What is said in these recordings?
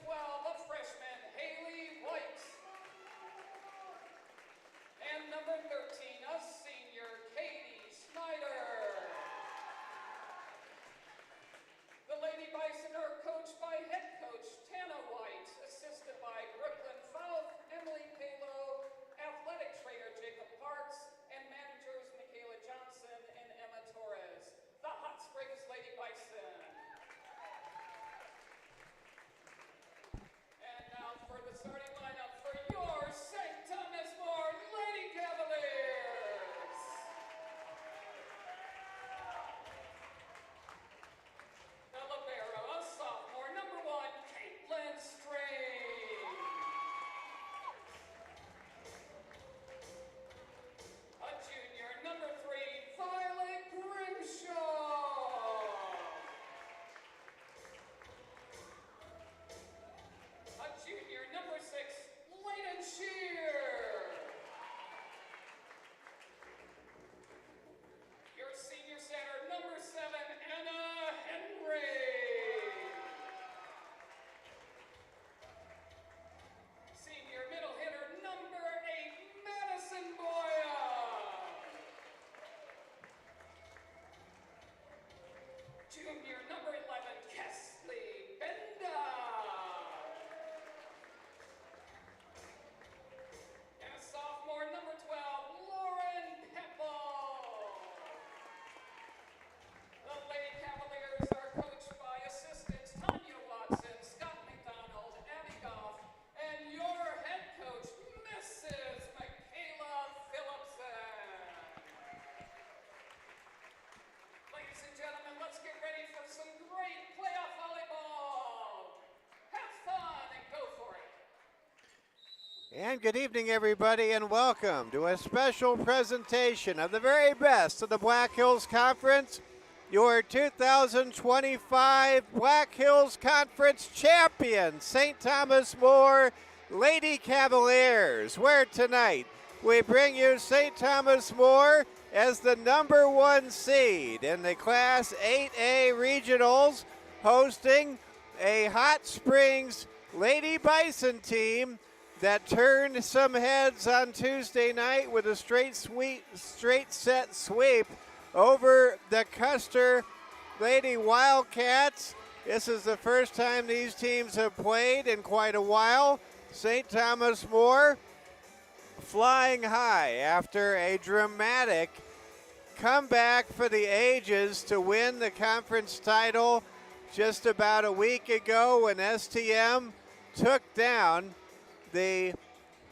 12, a freshman, Haley White. And number 13, a senior, Katie Snyder. The Lady Bison are coached by head coach Tana White, assisted by Brooklyn Fouth, Emily Palo, athletic trainer Jacob Parks, and managers Michaela Johnson and Emma Torres. The Hot Springs Lady Bison. And now for the starting lineup for your St. Thomas More Lady Cavaliers. The libero, a sophomore, number 1, Caitlin Strain. A junior, number 3, Violet Grimshaw. A junior, number 6, Layden Shear. Your senior center, number 7, Anna Henry. Senior middle hitter, number 8, Madison Boya. Junior, number 11, Kesley Benda. And a sophomore, number 12, Lauren Pepple. The Lady Cavaliers are coached by assistants Tanya Watson, Scott McDonald, Abby Goff, and your head coach, Mrs. Michaela Phillipson. Ladies and gentlemen, let's get ready for some great playoff volleyball. Have fun and go for it. And good evening, everybody, and welcome to a special presentation of the very best of the Black Hills Conference, your 2025 Black Hills Conference champion, St. Thomas More Lady Cavaliers, where tonight we bring you St. Thomas More as the number 1 seed in the Class 8A Regionals, hosting a Hot Springs Lady Bison team that turned some heads on Tuesday night with a straight set sweep over the Custer Lady Wildcats. This is the first time these teams have played in quite a while. St. Thomas More flying high after a dramatic comeback for the ages to win the conference title just about a week ago when STM took down the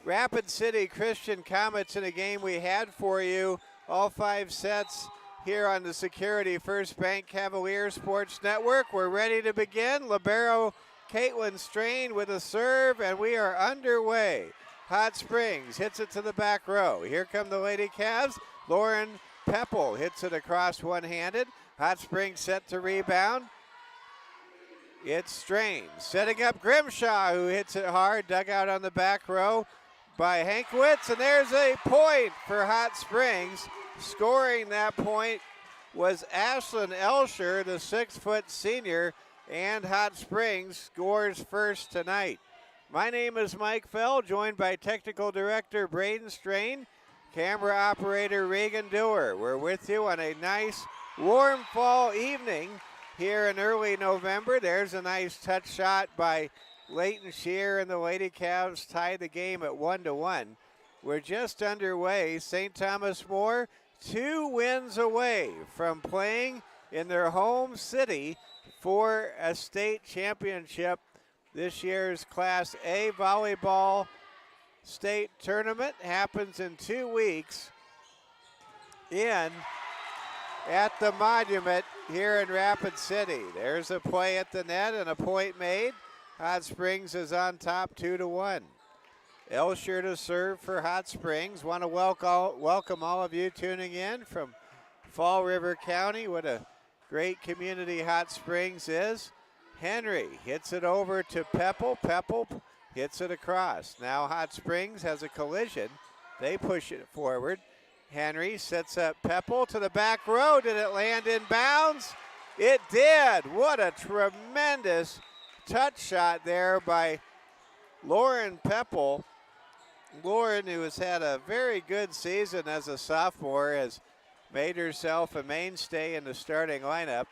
Rapid City Christian Comets in a game we had for you, all 5 sets here on the Security First Bank Cavalier Sports Network. We're ready to begin. Libero Caitlin Strain with a serve, and we are underway. Hot Springs hits it to the back row. Here come the Lady Cavs. Lauren Pepple hits it across one-handed. Hot Springs set to rebound. It's Strain setting up Grimshaw, who hits it hard, dug out on the back row by Hankwitz, and there's a point for Hot Springs. Scoring that point was Ashlyn Elsher, the 6-foot senior, and Hot Springs scores first tonight. My name is Mike Fell, joined by technical director Braden Strain, camera operator Regan Dewar. We're with you on a nice warm fall evening here in early November. There's a nice touch shot by Layden Shear, and the Lady Cavs tie the game at 1-1. We're just underway. St. Thomas More 2 wins away from playing in their home city for a state championship. This year's Class A volleyball state tournament happens in 2 weeks at the Monument here in Rapid City. There's a play at the net and a point made. Hot Springs is on top 2-1. Elsher to serve for Hot Springs. Want to welcome all of you tuning in from Fall River County. What a great community Hot Springs is. Henry hits it over to Pepple. Pepple hits it across. Now Hot Springs has a collision. They push it forward. Henry sets up Pepple to the back row. Did it land in bounds? It did. What a tremendous touch shot there by Lauren Peppel. Lauren, who has had a very good season as a sophomore, has made herself a mainstay in the starting lineup,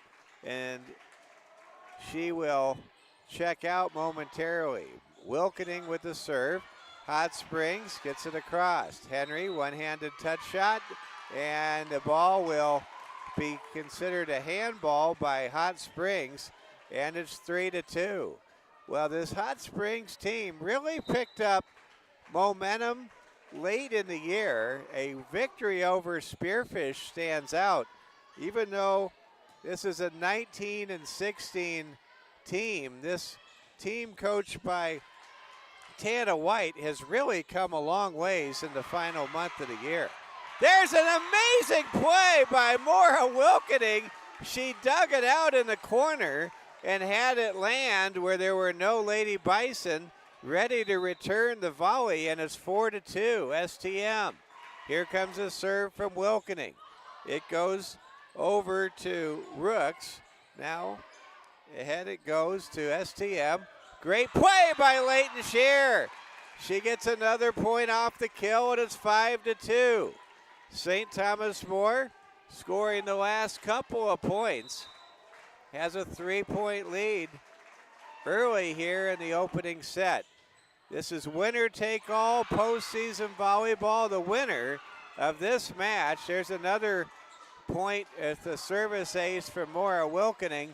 and she will check out momentarily. Wilkening with the serve. Hot Springs gets it across. Henry, one-handed touch shot, and the ball will be considered a handball by Hot Springs, and it's 3-2. Well, this Hot Springs team really picked up momentum late in the year. A victory over Spearfish stands out, even though this is a 19-16 team. This team coached by Tana White has really come a long ways in the final month of the year. There's an amazing play by Maura Wilkening. She dug it out in the corner and had it land where there were no Lady Bison, ready to return the volley, and it's 4-2 STM. Here comes a serve from Wilkening. It goes over to Rooks. Now ahead it goes to STM. Great play by Leighton Scheer. She gets another point off the kill, and it's 5-2. St. Thomas More, scoring the last couple of points, has a 3-point lead early here in the opening set. This is winner-take-all postseason volleyball. The winner of this match, there's another point at the service ace from Maura Wilkening.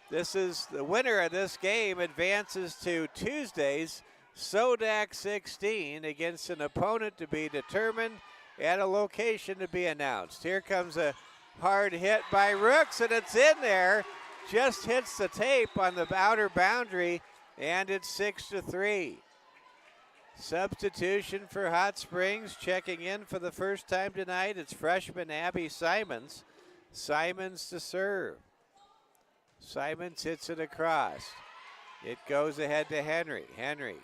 This is the winner of this game, advances to Tuesday's SODAC 16 against an opponent to be determined and a location to be announced. Here comes a hard hit by Rooks, and it's in there. Just hits the tape on the outer boundary, and it's 6-3. Substitution for Hot Springs, checking in for the first time tonight. It's freshman Abby Simons. Simons to serve. Simons hits it across. It goes ahead to Henry. Henry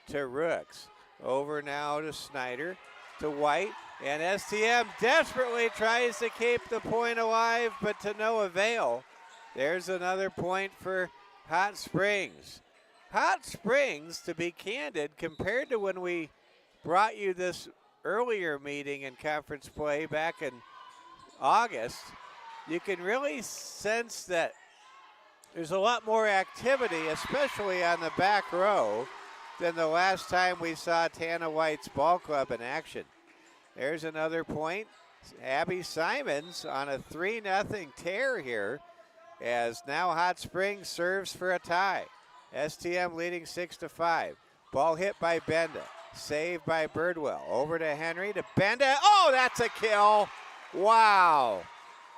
to Rooks. Over now to Snyder, to White, and STM desperately tries to keep the point alive, but to no avail. There's another point for Hot Springs. Hot Springs, to be candid, compared to when we brought you this earlier meeting in conference play back in August, you can really sense that there's a lot more activity, especially on the back row, than the last time we saw Tana White's ball club in action. There's another point. Abby Simons on a 3-0 tear here, as now Hot Springs serves for a tie. STM leading 6-5. Ball hit by Benda. Saved by Birdwell. Over to Henry, to Benda. Oh, that's a kill. Wow.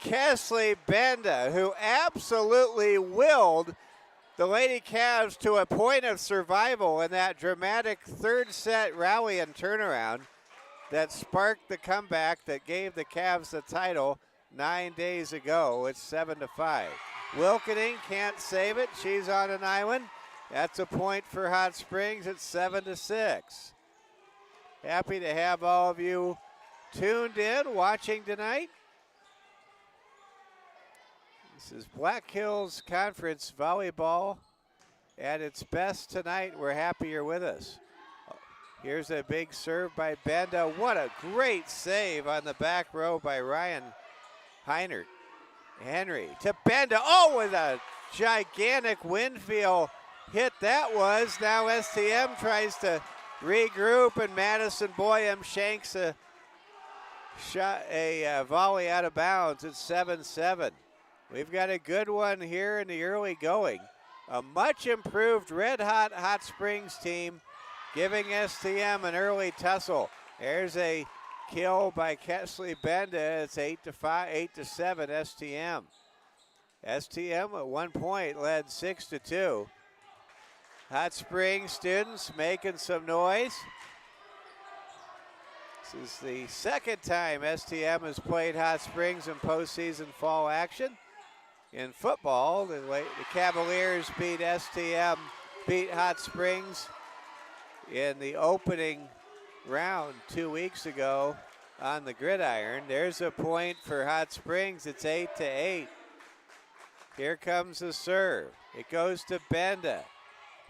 Kesley Benda, who absolutely willed the Lady Cavs to a point of survival in that dramatic third set rally and turnaround that sparked the comeback that gave the Cavs the title 9 days ago. It's 7-5. Wilkening can't save it. She's on an island. That's a point for Hot Springs. It's 7-6. Happy to have all of you tuned in, watching tonight. This is Black Hills Conference Volleyball at its best tonight. We're happy you're with us. Here's a big serve by Benda. What a great save on the back row by Ryan Heinert. Henry to Benda. Oh, with a gigantic Winfield hit that was. Now STM tries to regroup, and Madison Boyum shanks a shot, a volley out of bounds. It's 7-7. We've got a good one here in the early going. A much improved Red Hot Hot Springs team giving STM an early tussle. There's a kill by Kesley Benda. It's 8-5, 8-7 STM. STM at one point led 6-2. Hot Springs students making some noise. This is the second time STM has played Hot Springs in postseason fall action. In football, the Cavaliers beat Hot Springs in the opening round 2 weeks ago on the gridiron. There's a point for Hot Springs. It's 8-8. Here comes the serve. It goes to Benda.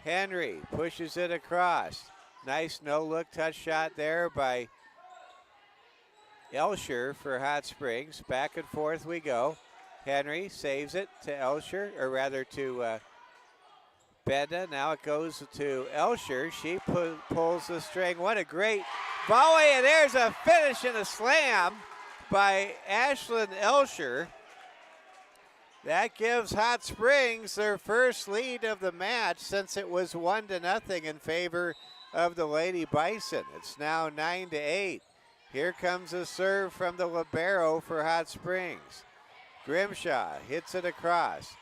Henry pushes it across. Nice no-look touch shot there by Elsher for Hot Springs. Back and forth we go. Henry saves it to Elsher, or rather to Benda. Now it goes to Elsher. She pulls the string. What a great volley, and there's a finish and a slam by Ashlyn Elsher. That gives Hot Springs their first lead of the match since it was 1-0 in favor of the Lady Bison. It's now 9-8. Here comes a serve from the libero for Hot Springs. Grimshaw hits it across.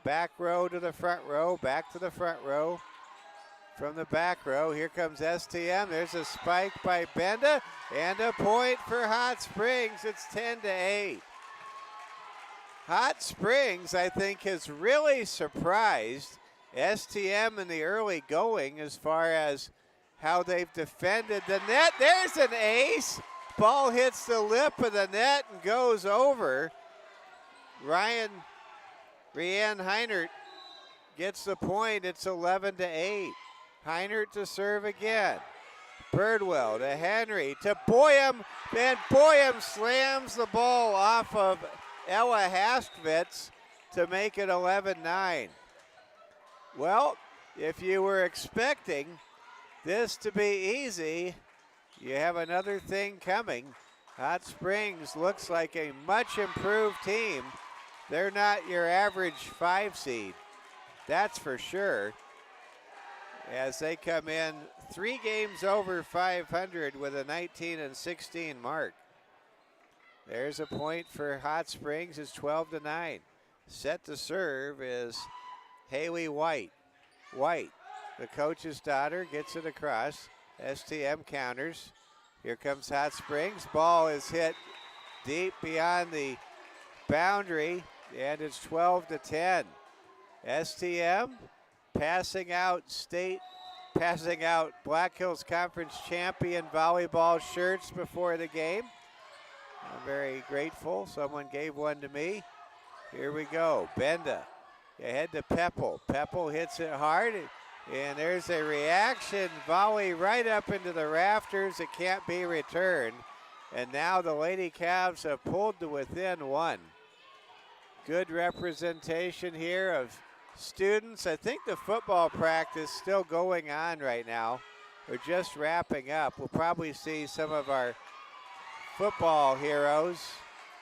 Back row to the front row, back to the front row. From the back row, here comes STM. There's a spike by Benda, and a point for Hot Springs. It's 10-8. Hot Springs, I think, has really surprised STM in the early going as far as how they've defended the net. There's an ace. Ball hits the lip of the net and goes over. Rianne Heinert gets the point. It's 11-8. Heinert to serve again. Birdwell to Henry to Boyum, and Boyum slams the ball off of Ella Haskvitz to make it 11-9. Well, if you were expecting this to be easy, you have another thing coming. Hot Springs looks like a much improved team. They're not your average 5 seed, that's for sure, as they come in 3 games over 500 with a 19-16 mark. There's a point for Hot Springs. It's 12-9. Set to serve is Haley White. White, the coach's daughter, gets it across. STM counters. Here comes Hot Springs. Ball is hit deep beyond the boundary, and it's 12-10. STM passing out Black Hills Conference champion volleyball shirts before the game. I'm very grateful. Someone gave one to me. Here we go. Benda ahead to Peppel. Peppel hits it hard, and there's a reaction volley right up into the rafters. It can't be returned. And now the Lady Cavs have pulled to within 1. Good representation here of students. I think the football practice still going on right now. We're just wrapping up. We'll probably see some of our football heroes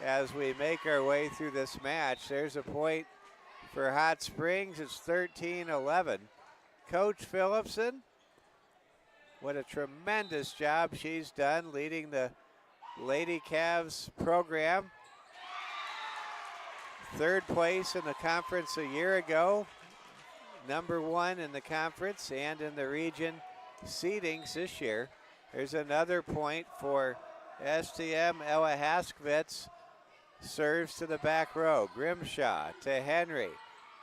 as we make our way through this match. There's a point for Hot Springs. It's 13-11. Coach Phillipson, what a tremendous job she's done leading the Lady Cavs program. 3rd place in the conference a year ago. Number 1 in the conference and in the region seedings this year. There's another point for STM. Ella Haskvitz serves to the back row. Grimshaw to Henry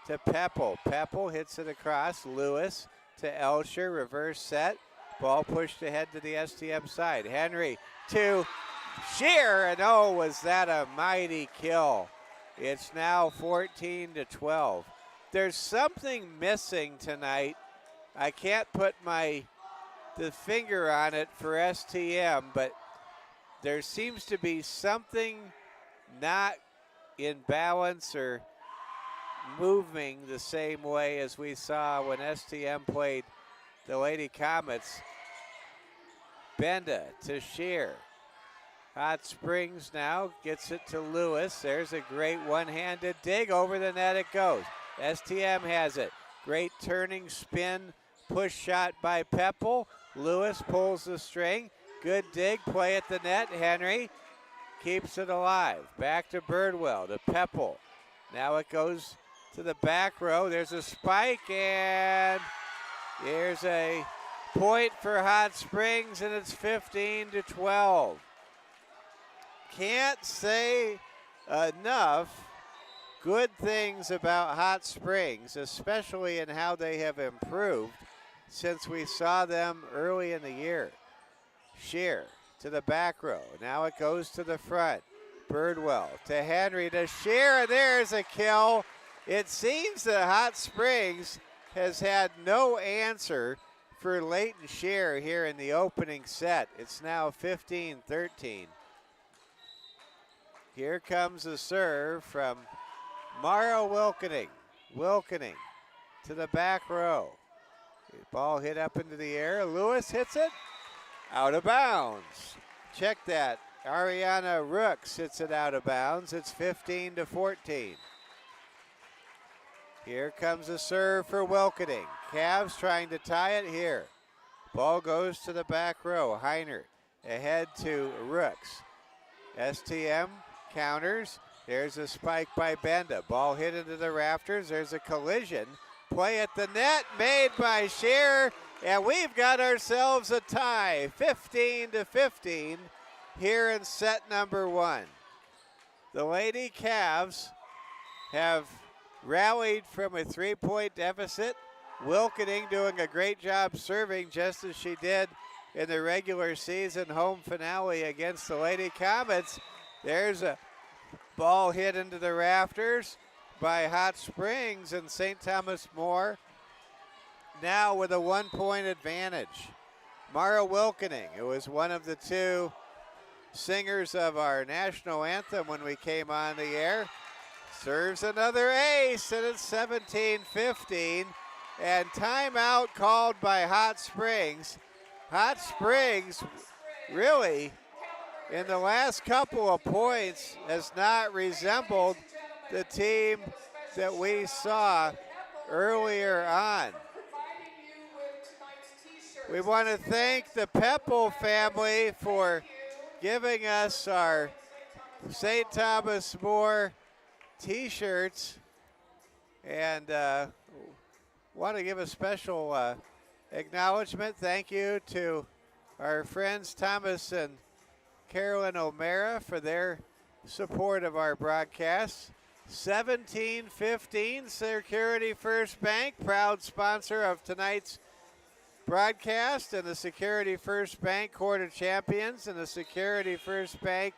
to Peppel. Peppel hits it across. Lewis to Elsher. Reverse set. Ball pushed ahead to the STM side. Henry to Shear, and oh, was that a mighty kill. It's now 14-12. There's something missing tonight. I can't put the finger on it for STM, but there seems to be something not in balance or moving the same way as we saw when STM played the Lady Comets. Benda to Shear. Hot Springs now gets it to Lewis. There's a great one-handed dig. Over the net it goes. STM has it. Great turning spin push shot by Peppel. Lewis pulls the string. Good dig, play at the net. Henry keeps it alive. Back to Birdwell, to Peppel. Now it goes to the back row. There's a spike, and here's a point for Hot Springs, and it's 15-12. Can't say enough good things about Hot Springs, especially in how they have improved since we saw them early in the year. Shear to the back row. Now it goes to the front. Birdwell to Henry to Shear, and there's a kill. It seems that Hot Springs has had no answer for Leighton Scher here in the opening set. It's now 15-13. Here comes a serve from Mara Wilkening. Wilkening to the back row. Ball hit up into the air. Lewis hits it out of bounds. Check that. Ariana Rooks hits it out of bounds. It's 15-14. Here comes a serve for Wilkening. Cavs trying to tie it here. Ball goes to the back row. Heiner ahead to Rooks. STM counters. There's a spike by Benda. Ball hit into the rafters. There's a collision. Play at the net made by Scher. And we've got ourselves a tie. 15-15 here in set number 1. The Lady Cavs have rallied from a 3-point deficit. Wilkening doing a great job serving just as she did in the regular season home finale against the Lady Comets. There's a ball hit into the rafters by Hot Springs, and St. Thomas More now with a 1-point advantage. Mara Wilkening, who was one of the 2 singers of our national anthem when we came on the air, serves another ace, and it's 17-15. And timeout called by Hot Springs. Hot Springs really, in the last couple of points, has not resembled the team that we saw earlier on. We want to thank the Pepple family for giving us our St. Thomas More t-shirts, and want to give a special acknowledgement. Thank you to our friends Thomas and Carolyn O'Mara for their support of our broadcast. 17-15, Security First Bank, proud sponsor of tonight's broadcast, and the Security First Bank Quarter Champions and the Security First Bank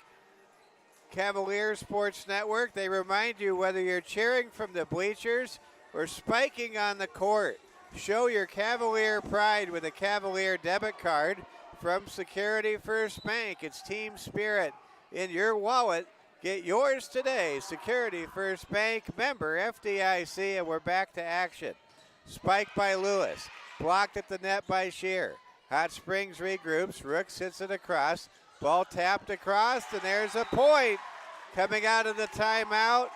Cavalier Sports Network. They remind you, whether you're cheering from the bleachers or spiking on the court, show your Cavalier pride with a Cavalier debit card from Security First Bank. It's team spirit in your wallet. Get yours today. Security First Bank, member FDIC, and we're back to action. Spike by Lewis. Blocked at the net by Scher. Hot Springs regroups. Rooks hits it across. Ball tapped across, and there's a point coming out of the timeout.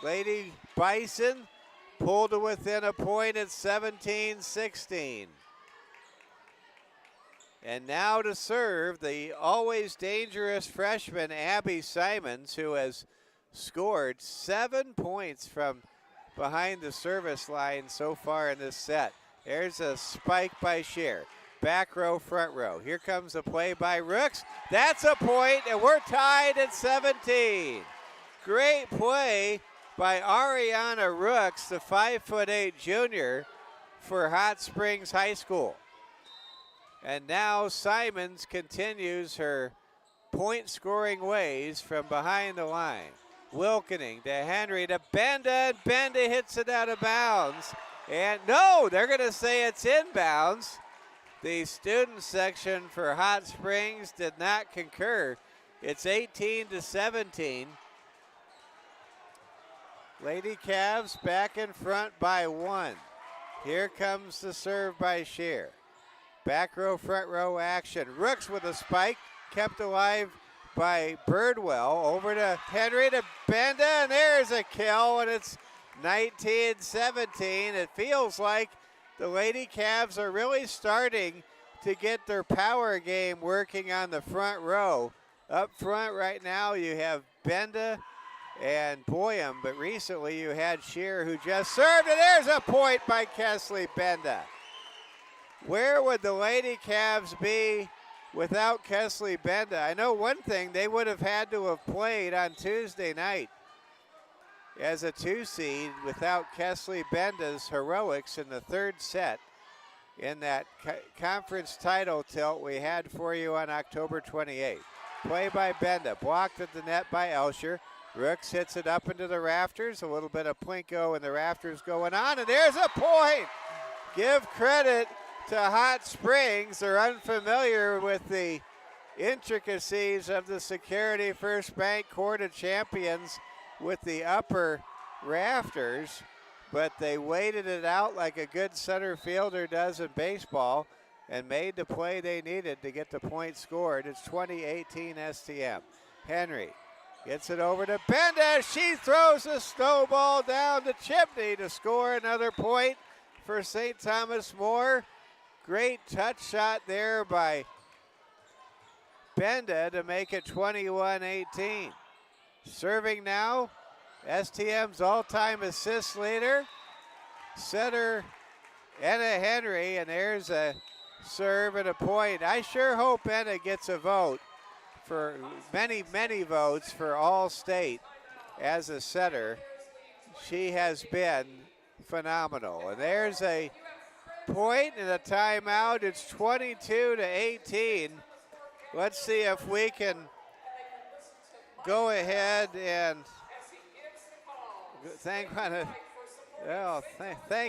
Lady Bison pulled to within a point at 17-16. And now to serve, the always dangerous freshman Abby Simons, who has scored 7 points from behind the service line so far in this set. There's a spike by Scher. Back row, front row. Here comes a play by Rooks. That's a point, and we're tied at 17. Great play by Ariana Rooks, the 5'8" junior for Hot Springs High School. And now Simons continues her point-scoring ways from behind the line. Wilkening to Henry to Benda, and Benda hits it out of bounds. And no, they're going to say it's inbounds. The student section for Hot Springs did not concur. It's 18-17. Lady Cavs back in front by 1. Here comes the serve by Scher. Back row, front row action. Rooks with a spike, kept alive by Birdwell. Over to Henry to Benda, and there's a kill, and it's 19-17. It feels like the Lady Cavs are really starting to get their power game working on the front row. Up front right now you have Benda and Boyum, but recently you had Scher, who just served, and there's a point by Kesley Benda. Where would the Lady Cavs be without Kesley Benda? I know one thing, they would have had to have played on Tuesday night as a 2 seed without Kesley Benda's heroics in the 3rd set in that conference title tilt we had for you on October 28th. Play by Benda, blocked at the net by Elsher. Rooks hits it up into the rafters, a little bit of plinko in the rafters going on, and there's a point give credit to Hot Springs. They're unfamiliar with the intricacies of the Security First Bank Court of Champions with the upper rafters, but they waited it out like a good center fielder does in baseball and made the play they needed to get the point scored. It's 20-18 STM. Henry gets it over to Benda. She throws a snowball down the chimney to score another point for St. Thomas More. Great touch shot there by Benda to make it 21-18. Serving now, STM's all-time assist leader, setter Anna Henry, and there's a serve and a point. I sure hope Anna gets a vote, for many votes for All-State as a setter. She has been phenomenal. And there's a point and a timeout. It's 22-18. Let's see if we can go ahead and thank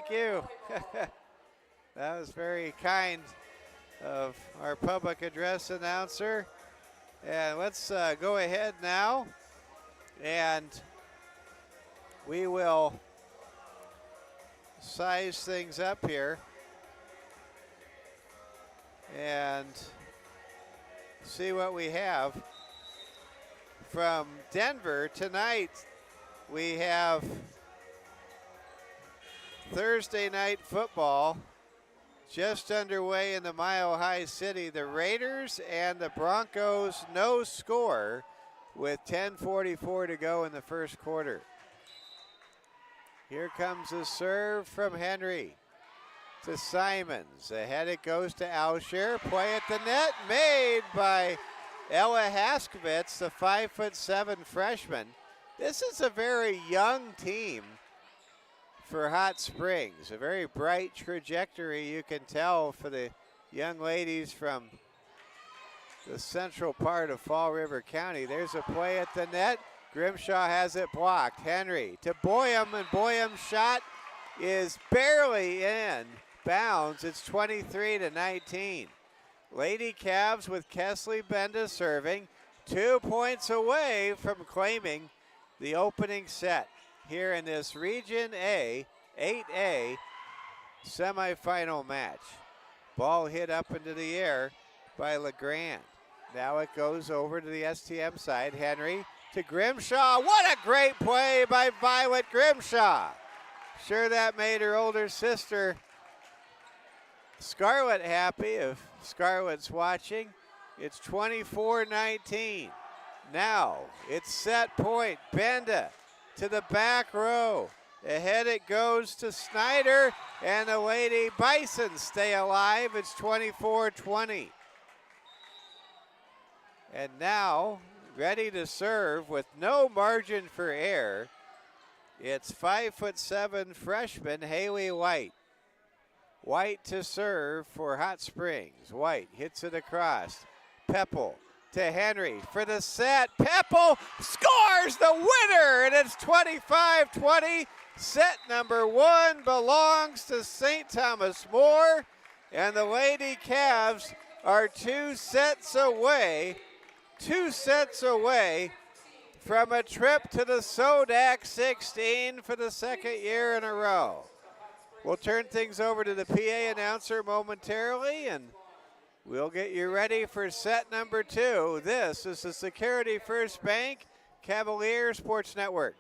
you. That was very kind of our public address announcer. And let's go ahead now, and we will size things up here and see what we have. From Denver tonight, we have Thursday night football just underway in the Mile High City. The Raiders and the Broncos no score with 10:44 to go in the first quarter. Here comes a serve from Henry to Simons. Ahead it goes to Alsher. Play at the net made by Ella Haskovitz, the 5'7" freshman. This is a very young team for Hot Springs. A very bright trajectory, you can tell, for the young ladies from the central part of Fall River County. There's a play at the net. Grimshaw has it blocked. Henry to Boyum, and Boyum's shot is barely in bounds. It's 23-19. Lady Cavs with Kesley Benda serving, 2 points away from claiming the opening set here in this Region A, 8A semifinal match. Ball hit up into the air by LeGrand. Now it goes over to the STM side. Henry to Grimshaw. What a great play by Violet Grimshaw. Sure that made her older sister Scarlett happy, if Scarlett's watching. It's 24-19. Now it's set point. Benda to the back row. Ahead it goes to Snyder, and the Lady Bison stay alive. It's 24-20. And now ready to serve with no margin for error. It's 5'7" freshman Haley White. White to serve for Hot Springs. White hits it across. Peppel to Henry for the set. Peppel scores the winner, and it's 25-20. Set number 1 belongs to St. Thomas More, and the Lady Cavs are 2 sets away from a trip to the SODAC 16 for the second year in a row. We'll turn things over to the PA announcer momentarily, and we'll get you ready for set number 2. This is the Security First Bank Cavalier Sports Network.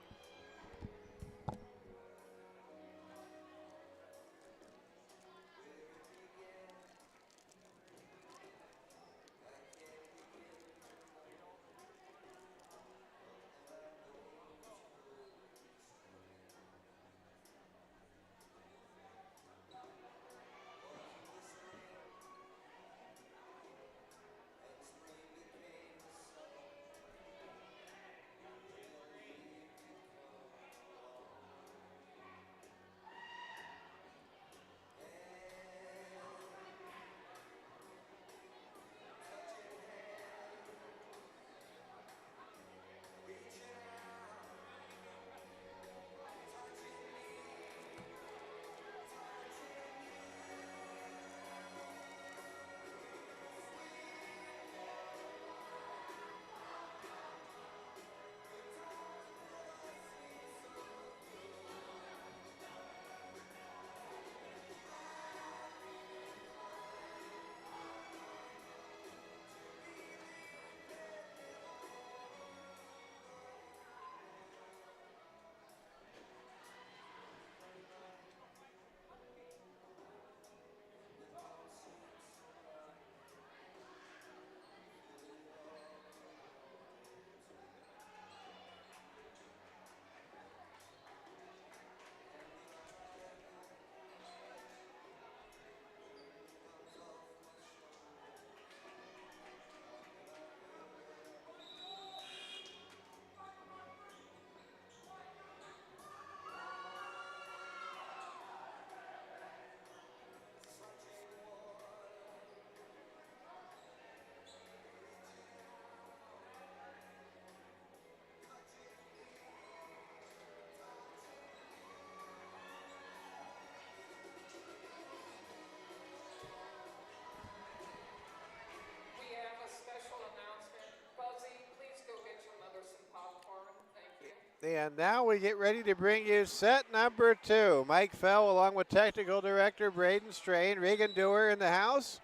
And now we get ready to bring you set number 2. Mike Fell along with technical director Braden Strain. Regan Dewar in the house.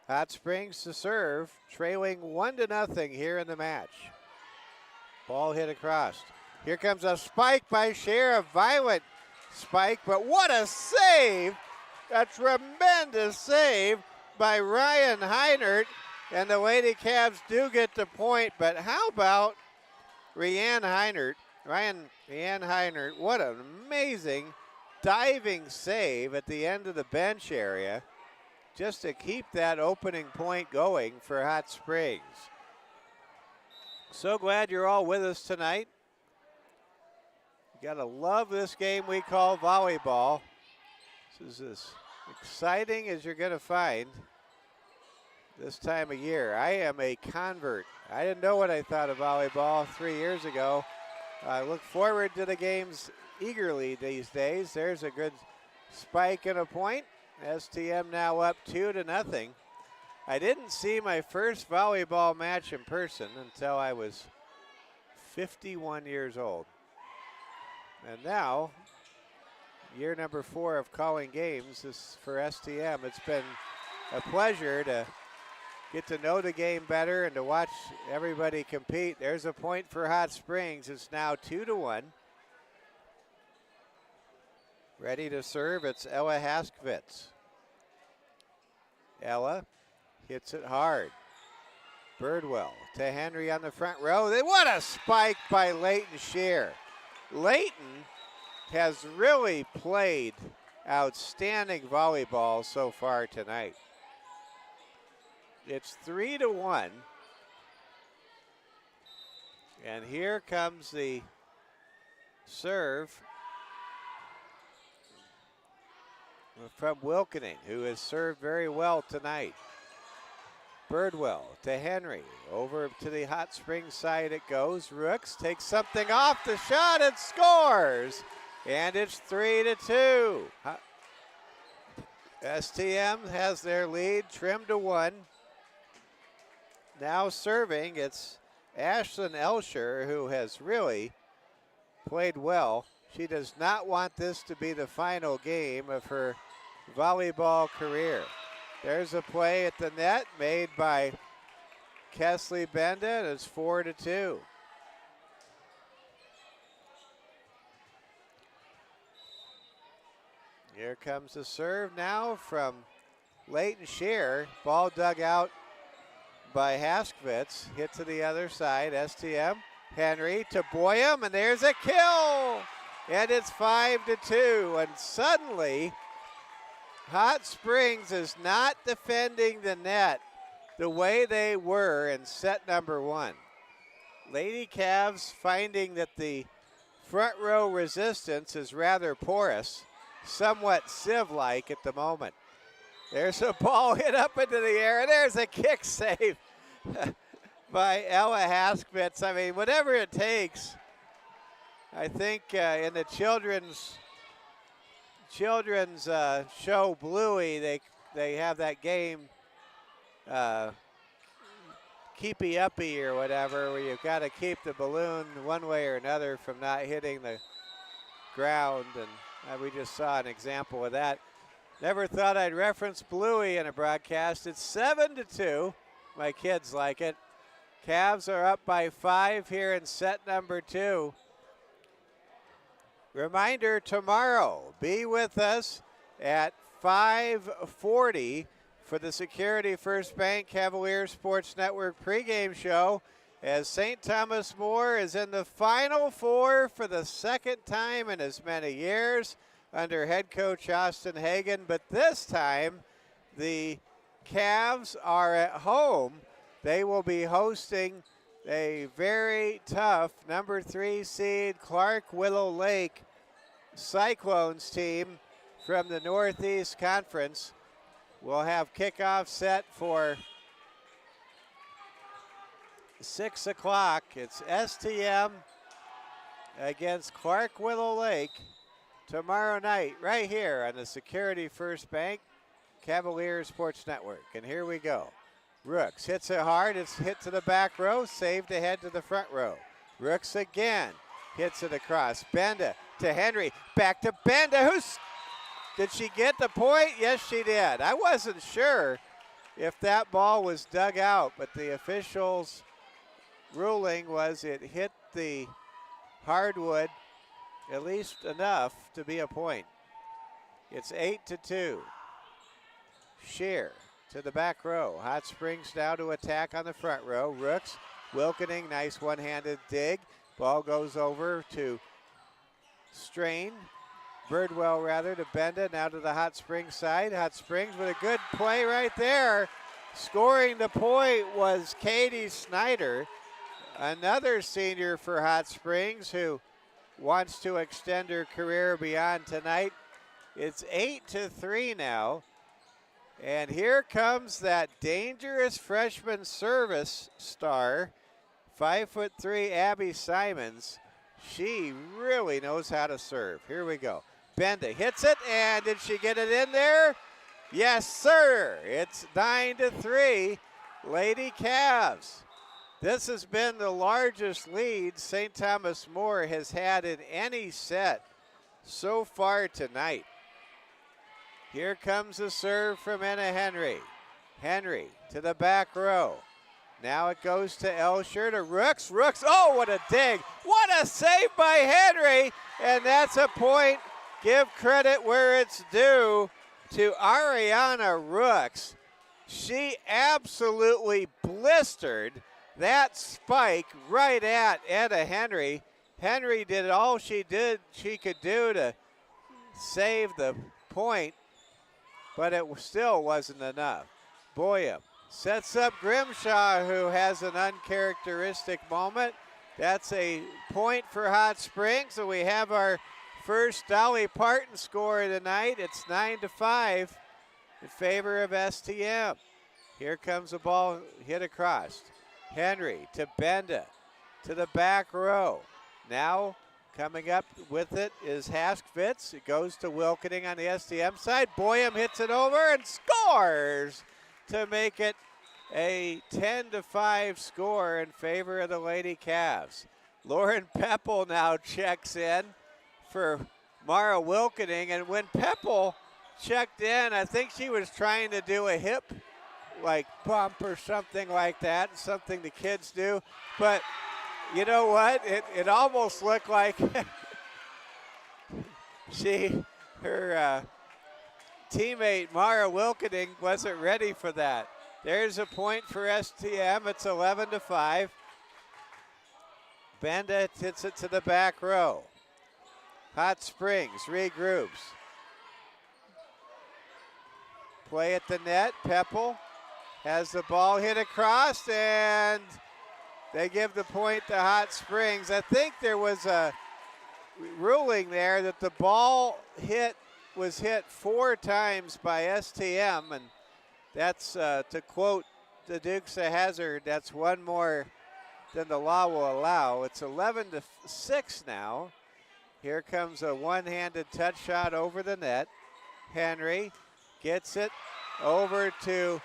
Hot Springs to serve, trailing 1-0 here in the match. Ball hit across. Here comes a spike by Cher, a violent spike, but what a save! A tremendous save by Ryan Heinert, and the Lady Cavs do get the point, but how about Ryan Heinert, what an amazing diving save at the end of the bench area just to keep that opening point going for Hot Springs. So glad you're all with us tonight. You gotta love this game we call volleyball. This is as exciting as you're gonna find this time of year. I am a convert. I didn't know what I thought of volleyball 3 years ago. I look forward to the games eagerly these days. There's a good spike and a point. STM now up 2-0. I didn't see my first volleyball match in person until I was 51 years old. And now, year number 4 of calling games is for STM. It's been a pleasure to get to know the game better and to watch everybody compete. There's a point for Hot Springs. It's now 2-1. Ready to serve, it's Ella Haskvitz. Ella hits it hard. Birdwell to Henry on the front row. What a spike by Leighton Shear. Leighton has really played outstanding volleyball so far tonight. It's 3-1. And here comes the serve from Wilkening, who has served very well tonight. Birdwell to Henry. Over to the Hot Springs side it goes. Rooks takes something off the shot and scores. And it's 3-2. STM has their lead trimmed to 1. Now serving, it's Ashlyn Elsher, who has really played well. She does not want this to be the final game of her volleyball career. There's a play at the net made by Kesley Benda, and it's 4-2. Here comes the serve now from Leighton Shear. Ball dug out by Haskvitz. Hit to the other side. STM. Henry to Boyum, and there's a kill. And it's 5-2. And suddenly, Hot Springs is not defending the net the way they were in set number 1. Lady Cavs finding that the front row resistance is rather porous, somewhat sieve-like at the moment. There's a ball hit up into the air, and there's a kick save by Ella Haskvitz. I mean, whatever it takes. I think in the children's show Bluey, they have that game Keepy Uppy or whatever, where you've got to keep the balloon one way or another from not hitting the ground, and we just saw an example of that. Never thought I'd reference Bluey in a broadcast. It's 7-2. My kids like it. Cavs are up by 5 here in set number 2. Reminder, tomorrow, be with us at 5:40 for the Security First Bank Cavaliers Sports Network pregame show, as St. Thomas More is in the Final Four for the second time in as many years under head coach Austin Hagan. But this time, the Cavs are at home. They will be hosting a very tough number 3 seed Clark Willow Lake Cyclones team from the Northeast Conference. We'll have kickoff set for 6 o'clock. It's STM against Clark Willow Lake tomorrow night right here on the Security First Bank Cavaliers Sports Network. And here we go. Rooks hits it hard. It's hit to the back row, saved ahead to the front row. Rooks again. hits it across. Benda to Henry, back to Benda, did she get the point? Yes, she did. I wasn't sure if that ball was dug out, but the officials' ruling was it hit the hardwood at least enough to be a point. It's 8-2. Shear to the back row. Hot Springs now to attack on the front row. Rooks, Wilkening, nice one-handed dig. Ball goes over to Birdwell to Benda, now to the Hot Springs side. Hot Springs with a good play right there. Scoring the point was Katie Snyder, another senior for Hot Springs who wants to extend her career beyond tonight. It's 8-3 now. And here comes that dangerous freshman service star, 5'3" Abby Simons. She really knows how to serve. Here we go. Benda hits it, and did she get it in there? Yes, sir. It's 9-3, Lady Cavs. This has been the largest lead St. Thomas More has had in any set so far tonight. Here comes a serve from Anna Henry. Henry to the back row. Now it goes to Elsher to Rooks. Rooks, oh, what a dig. What a save by Henry. And that's a point. Give credit where it's due to Ariana Rooks. She absolutely blistered that spike right at Anna Henry. Henry did all she could do to save the point, but it still wasn't enough. Boyum sets up Grimshaw, who has an uncharacteristic moment. That's a point for Hot Springs, and we have our first Dolly Parton score of the night. It's 9-5 in favor of STM. Here comes the ball hit across. Henry to Benda to the back row. Now coming up with it is Haskvitz. It goes to Wilkening on the STM side. Boyum hits it over and scores to make it a 10-5 score in favor of the Lady Cavs. Lauren Peppel now checks in for Mara Wilkening, and when Peppel checked in, I think she was trying to do a hip like bump or something like that, something the kids do. But you know what? It almost looked like her teammate Mara Wilkening wasn't ready for that. There's a point for STM. It's 11-5. Benda hits it to the back row. Hot Springs regroups. Play at the net. Peppel has the ball hit across, and they give the point to Hot Springs. I think there was a ruling there that the ball was hit 4 times by STM, and that's, to quote the Dukes of Hazzard, that's one more than the law will allow. It's 11-6 now. Here comes a one-handed touch shot over the net. Henry gets it over to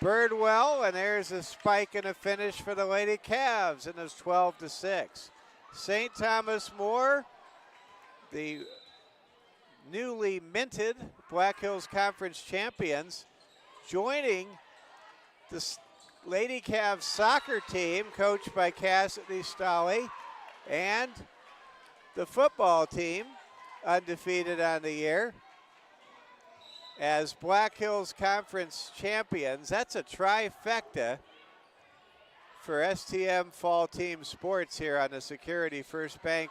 Birdwell, and there's a spike and a finish for the Lady Cavs, and it's 12-6. St. Thomas More, the newly minted Black Hills Conference champions, joining the Lady Cavs soccer team coached by Cassidy Stolley, and the football team, undefeated on the year, as Black Hills Conference champions. That's a trifecta for STM Fall Team Sports here on the Security First Bank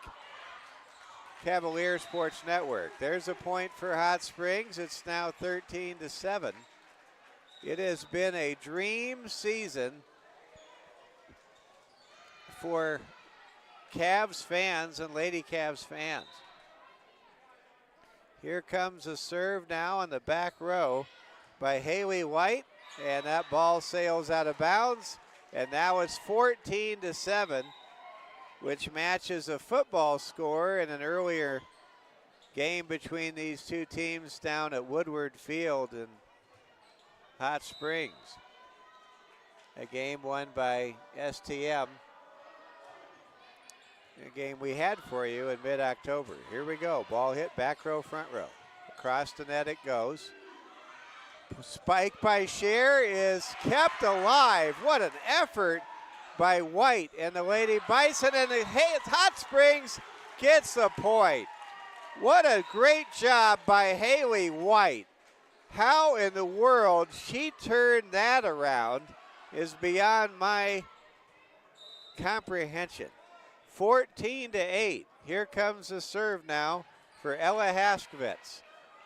Cavalier Sports Network. There's a point for Hot Springs. It's now 13-7. It has been a dream season for Cavs fans and Lady Cavs fans. Here comes a serve now on the back row by Haley White, and that ball sails out of bounds, and now it's 14-7, which matches a football score in an earlier game between these two teams down at Woodward Field in Hot Springs. A game won by STM A game we had for you in mid-October. Here we go. Ball hit back row, front row. Across the net it goes. Spike by Scheer is kept alive. What an effort by White and the Lady Bison, and the Hot Springs gets the point. What a great job by Haley White. How in the world she turned that around is beyond my comprehension. 14-8. Here comes the serve now for Ella Haskevitz.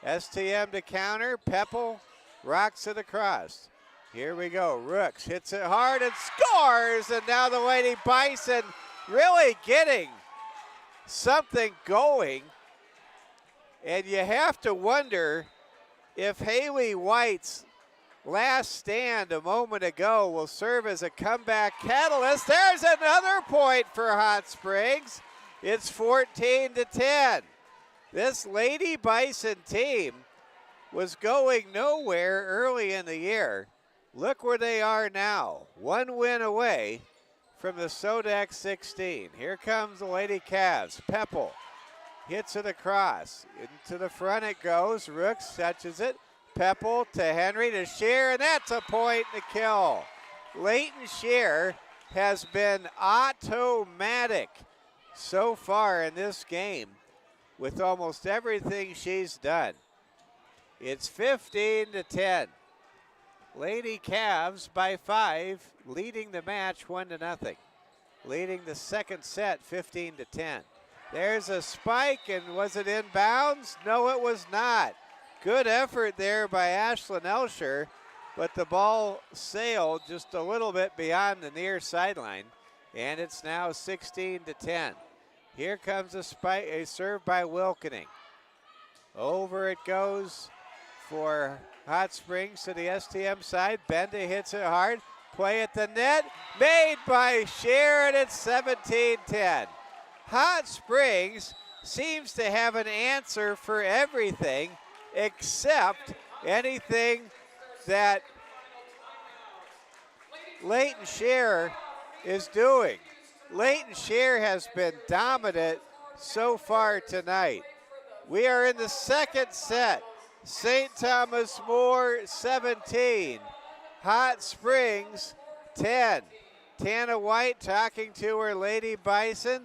STM to counter. Peppel rocks it across. Here we go. Rooks hits it hard and scores. And now the Lady Bison really getting something going. And you have to wonder if Haley White's last stand a moment ago will serve as a comeback catalyst. There's another point for Hot Springs. It's 14-10. This Lady Bison team was going nowhere early in the year. Look where they are now. One win away from the Sodex 16. Here comes the Lady Cavs. Peppel hits it across. Into the front it goes. Rooks touches it. Peppel to Henry to Scheer, and that's a point and a kill. Leighton Scheer has been automatic so far in this game with almost everything she's done. It's 15-10. Lady Cavs by 5, leading the match 1-0. Leading the second set 15-10. There's a spike, and was it inbounds? No, it was not. Good effort there by Ashlyn Elsher, but the ball sailed just a little bit beyond the near sideline, and it's now 16-10. Here comes a serve by Wilkening. Over it goes for Hot Springs to the STM side. Benda hits it hard. Play at the net. Made by Scheer, and it's 17-10. Hot Springs seems to have an answer for everything except anything that Leighton Scheer is doing. Leighton Scheer has been dominant so far tonight. We are in the second set. St. Thomas More 17, Hot Springs 10. Tana White talking to her Lady Bison.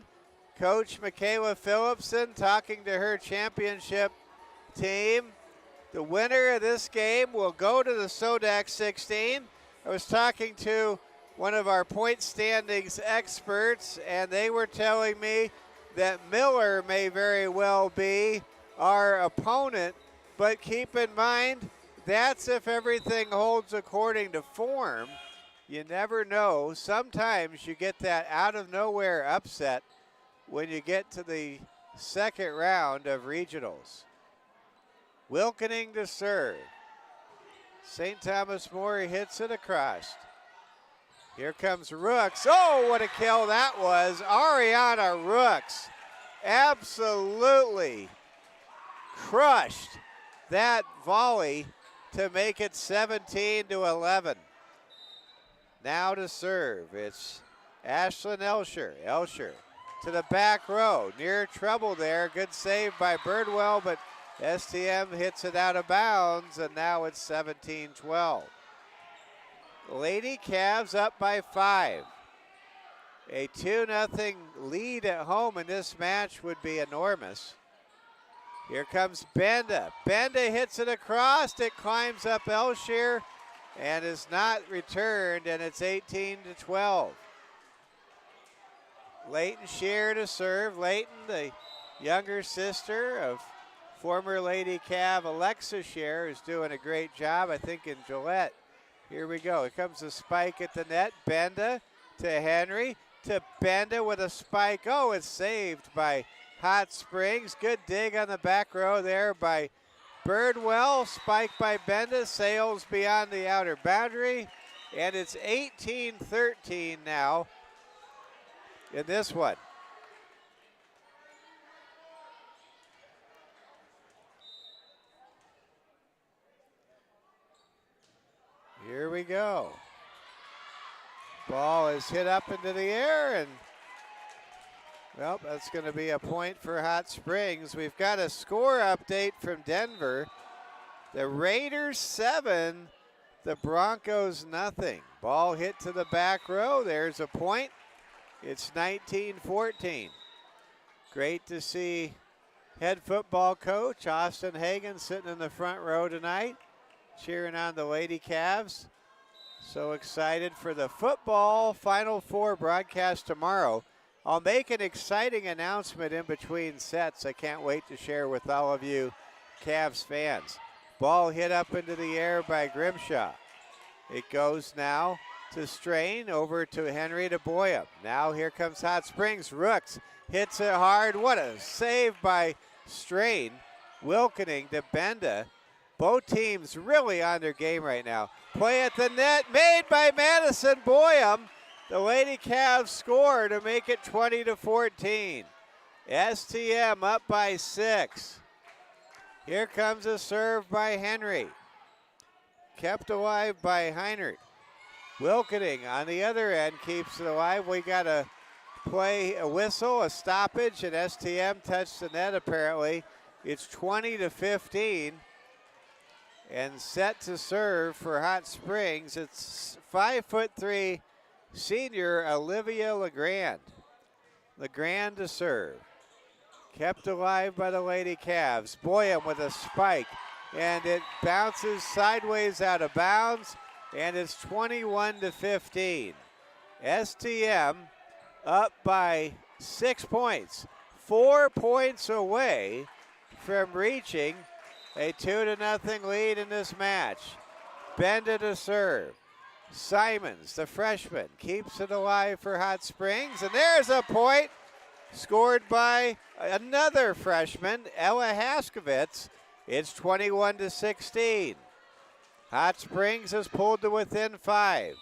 Coach Michaela Phillipson talking to her championship team. The winner of this game will go to the Sodex 16. I was talking to one of our point standings experts, and they were telling me that Miller may very well be our opponent, but keep in mind, that's if everything holds according to form. You never know. Sometimes you get that out of nowhere upset when you get to the second round of regionals. Wilkening to serve. St. Thomas More hits it across. Here comes Rooks. Oh, what a kill that was. Ariana Rooks absolutely crushed that volley to make it 17-11. Now to serve, it's Ashlyn Elsher. Elsher to the back row, near trouble there. Good save by Birdwell, but STM hits it out of bounds, and now it's 17-12. Lady Cavs up by 5. A 2-0 lead at home in this match would be enormous. Here comes Benda. Benda hits it across. It climbs up Elsher and is not returned, and it's 18-12. Leighton Scheer to serve. Leighton, the younger sister of former Lady Cav Alexa Scheer, is doing a great job, I think, in Gillette. Here we go. Here comes a spike at the net. Benda to Henry to Benda with a spike. Oh, it's saved by Hot Springs. Good dig on the back row there by Birdwell. Spike by Benda, sails beyond the outer boundary, and it's 18-13 now in this one. Here we go. Ball is hit up into the air, and Well, that's going to be a point for Hot Springs. We've got a score update from Denver. The Raiders 7, the Broncos nothing. Ball hit to the back row. There's a point. It's 19-14. Great to see head football coach Austin Hagan sitting in the front row tonight, cheering on the Lady Cavs. So excited for the football Final Four broadcast tomorrow. I'll make an exciting announcement in between sets I can't wait to share with all of you Cavs fans. Ball hit up into the air by Grimshaw. It goes now to Strain, over to Henry to Boyum. Now here comes Hot Springs. Rooks hits it hard. What a save by Strain. Wilkening to Benda. Both teams really on their game right now. Play at the net made by Madison Boyum. The Lady Cavs score to make it 20-14. STM up by 6. Here comes a serve by Henry. Kept alive by Heinert. Wilkening on the other end keeps it alive. We got a play, a whistle, a stoppage, and STM touched the net apparently. It's 20-15. And set to serve for Hot Springs. It's 5'3" senior Olivia Legrand. Legrand to serve. Kept alive by the Lady Cavs. Boyum with a spike. And it bounces sideways out of bounds. And it's 21-15. STM up by 6 points. 4 points away from reaching a 2-0 lead in this match. Benda to serve. Simons, the freshman, keeps it alive for Hot Springs. And there's a point scored by another freshman, Ella Haskovitz. It's 21-16. Hot Springs has pulled to within 5.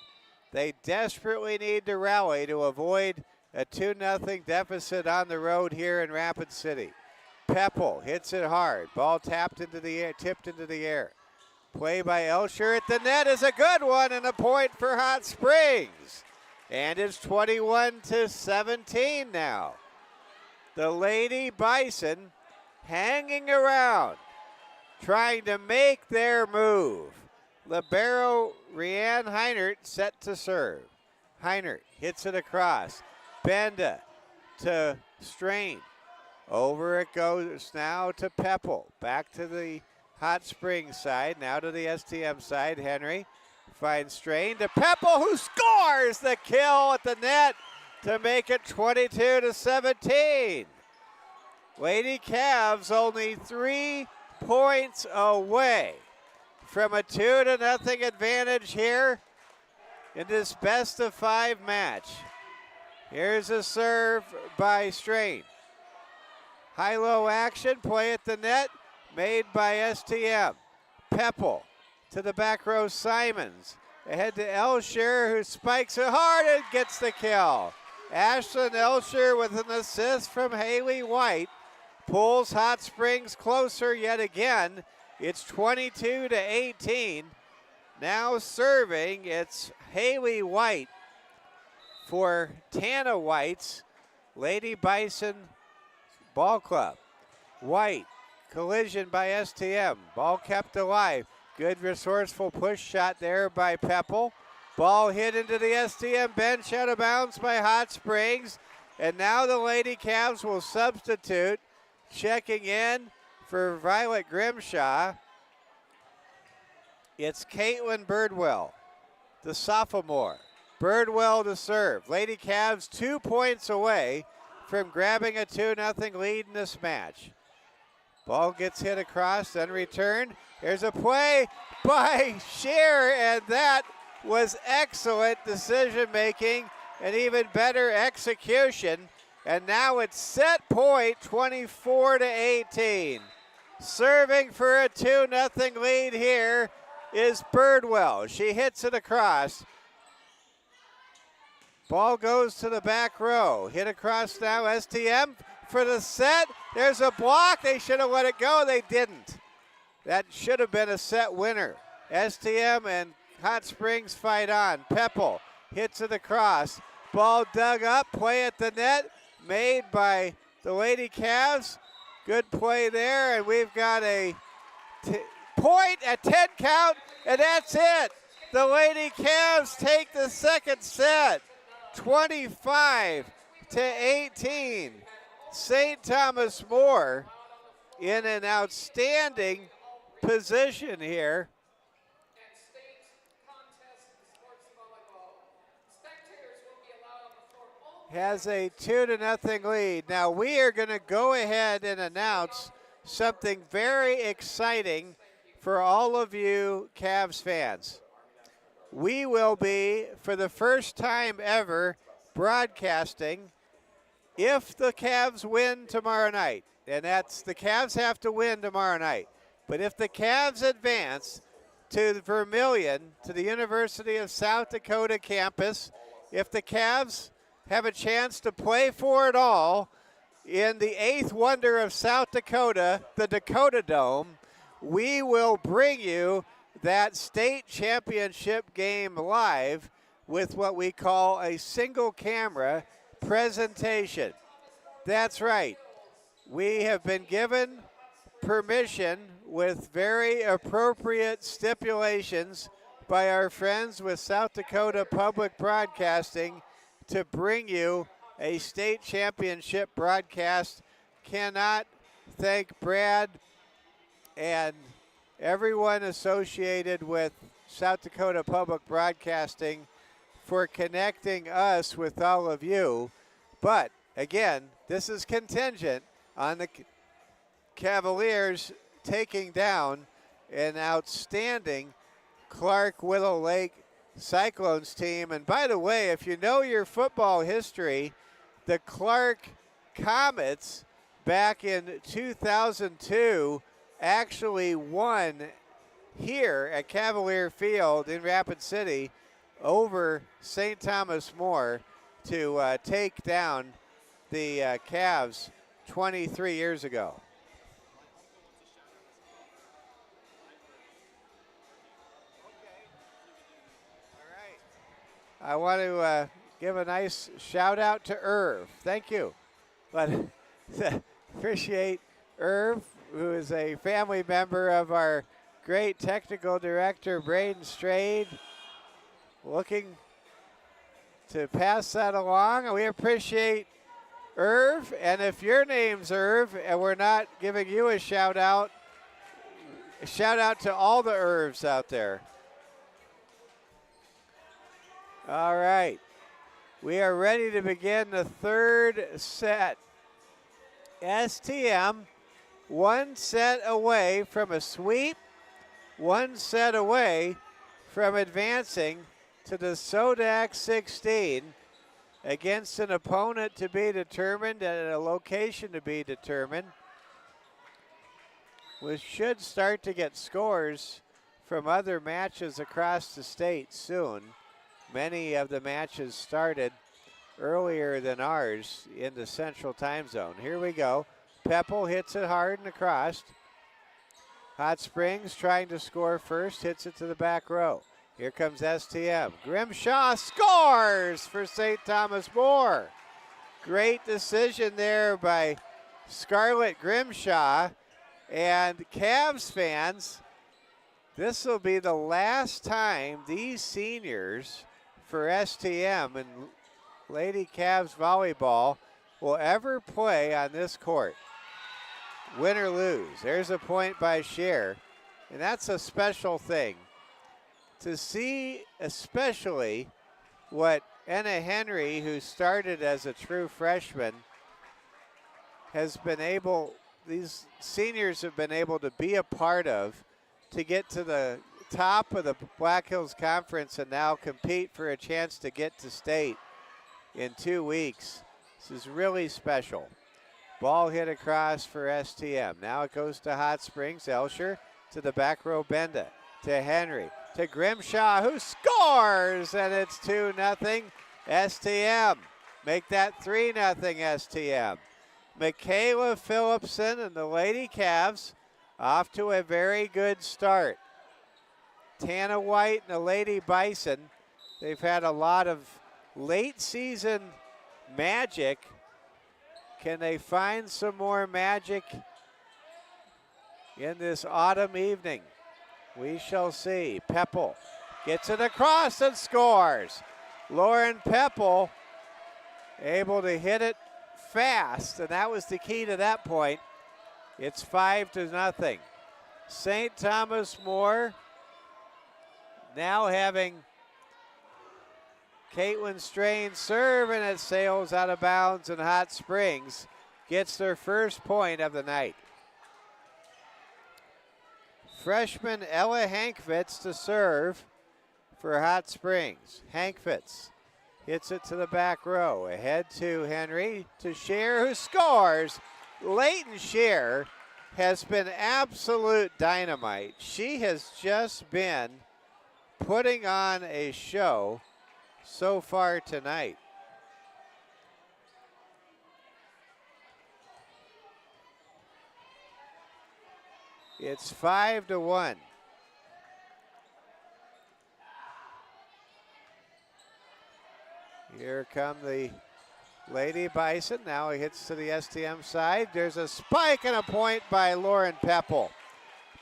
They desperately need to rally to avoid a 2-0 deficit on the road here in Rapid City. Peppel hits it hard. Ball tipped into the air. Play by Elsher at the net is a good one and a point for Hot Springs. And it's 21-17 now. The Lady Bison hanging around, trying to make their move. Libero Rianne Heinert set to serve. Heinert hits it across. Benda to Strain. Over it goes now to Peppel. Back to the Hot Springs side. Now to the STM side. Henry finds Strain to Peppel, who scores the kill at the net to make it 22-17. Lady Cavs only 3 points away from a 2-0 advantage here in this best-of-5 match. Here's a serve by Strain. High-low action, play at the net, made by STM. Peppel to the back row, Simons. Ahead to Elsher, who spikes it hard and gets the kill. Ashlyn Elsher with an assist from Haley White. Pulls Hot Springs closer yet again. It's 22-18. Now serving, it's Haley White for Tana White's Lady Bison Ball Club. White, collision by STM. Ball kept alive. Good resourceful push shot there by Peppel. Ball hit into the STM bench, out of bounds by Hot Springs. And now the Lady Cavs will substitute. Checking in for Violet Grimshaw. It's Caitlin Birdwell, the sophomore. Birdwell to serve. Lady Cavs 2 points away from grabbing a 2-0 lead in this match. Ball gets hit across, then returned. There's a play by Scheer, and that was excellent decision making and even better execution. And now it's set point 24-18. Serving for a 2-0 lead here is Birdwell. She hits it across. Ball goes to the back row. Hit across now, STM for the set. There's a block. They should have let it go. They didn't. That should have been a set winner. STM and Hot Springs fight on. Peppel hits it across. Ball dug up. Play at the net. made by the Lady Cavs. Good play there, and we've got a point at 10 count, and that's it. The Lady Cavs take the second set, 25-18. St. Thomas More in an outstanding position here. Has a 2-0 lead. Now we are going to go ahead and announce something very exciting for all of you Cavs fans. We will be, for the first time ever, broadcasting if the Cavs win tomorrow night. And that's, the Cavs have to win tomorrow night. But if the Cavs advance to Vermillion, to the University of South Dakota campus, if the Cavs have a chance to play for it all in the eighth wonder of South Dakota, the Dakota Dome, we will bring you that state championship game live with what we call a single camera presentation. That's right. We have been given permission with very appropriate stipulations by our friends with South Dakota Public Broadcasting to bring you a state championship broadcast. Cannot thank Brad and everyone associated with South Dakota Public Broadcasting for connecting us with all of you. But again, this is contingent on the Cavaliers taking down an outstanding Clark Willow Lake Cyclones team. And by the way, if you know your football history, the Clark Comets back in 2002 actually won here at Cavalier Field in Rapid City over St. Thomas More to take down the Cavs 23 years ago. I want to give a nice shout out to Irv. Thank you. But appreciate Irv, who is a family member of our great technical director, Braden Strade, looking to pass that along. And we appreciate Irv. And if your name's Irv and we're not giving you a shout out to all the Irvs out there. All right, we are ready to begin the third set. STM, one set away from a sweep, one set away from advancing to the SODAC 16 against an opponent to be determined and a location to be determined. We should start to get scores from other matches across the state soon. Many of the matches started earlier than ours in the Central Time Zone. Here we go. Pepple hits it hard and across. Hot Springs trying to score first, hits it to the back row. Here comes STM. Grimshaw scores for St. Thomas More. Great decision there by Scarlett Grimshaw. And Cavs fans, this will be the last time these seniors for STM and Lady Cavs volleyball will ever play on this court. Win or lose. There's a point by Scher, and that's a special thing. To see especially what Anna Henry, who started as a true freshman, has been able, these seniors have been able to be a part of, to get to the top of the Black Hills Conference and now compete for a chance to get to state in 2 weeks. This is really special. Ball hit across for STM. Now it goes to Hot Springs. Elsher to the back row, Benda to Henry to Grimshaw, who scores, and it's 2-0 STM. Make that 3-0 STM. Michaela Phillipson and the Lady Cavs off to a very good start. Tana White and the Lady Bison, they've had a lot of late season magic Can they find some more magic in this autumn evening? We shall see. Peppel gets it across and scores. Lauren Peppel able to hit it fast, and that was the key to that point. It's 5-0. St. Thomas More now having Caitlin Strain serve, and it sails out of bounds, and Hot Springs gets their first point of the night. Freshman Ella Hankvitz to serve for Hot Springs. Hankvitz hits it to the back row. Ahead to Henry, to Scheer, who scores. Leighton Scheer has been absolute dynamite. She has just been putting on a show so far tonight. It's 5-1. Here come the Lady Bison. Now he hits to the STM side. There's a spike and a point by Lauren Peppel.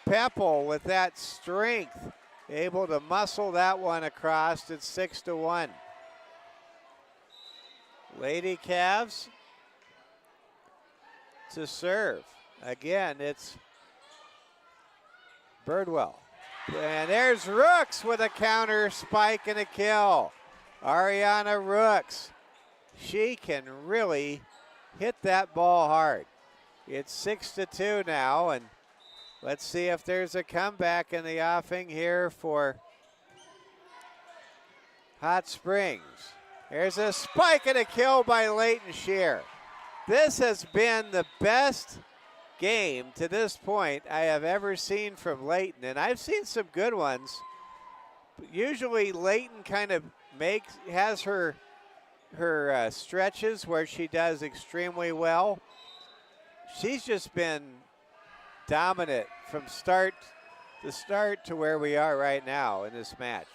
Peppel with that strength, able to muscle that one across. It's 6-1. Lady Cavs to serve. Again, it's Birdwell. And there's Rooks with a counter spike and a kill. Ariana Rooks. She can really hit that ball hard. It's 6-2 now, and let's see if there's a comeback in the offing here for Hot Springs. There's a spike and a kill by Leighton Scheer. This has been the best game to this point I have ever seen from Leighton, and I've seen some good ones. Usually Leighton kind of has her stretches where she does extremely well. She's just been dominant from start to where we are right now in this match.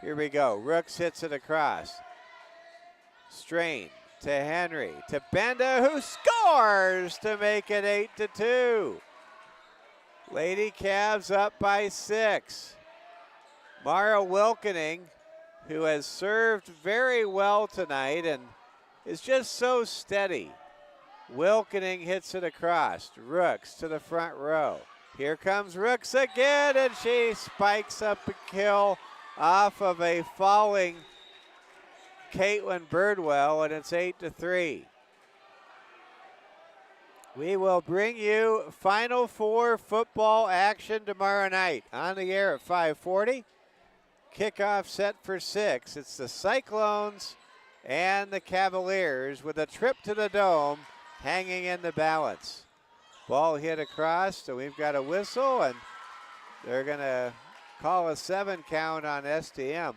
Here we go. Rooks hits it across. Strain to Henry, to Benda, who scores to make it 8-2. Lady Cavs up by 6. Mara Wilkening, who has served very well tonight and is just so steady. Wilkening hits it across. Rooks to the front row. Here comes Rooks again, and she spikes up a kill off of a falling Caitlin Birdwell, and it's 8-3. We will bring you Final Four football action tomorrow night on the air at 5:40. Kickoff set for 6. It's the Cyclones and the Cavaliers with a trip to the Dome hanging in the balance. Ball hit across, so we've got a whistle, and they're going to call a 7 count on STM.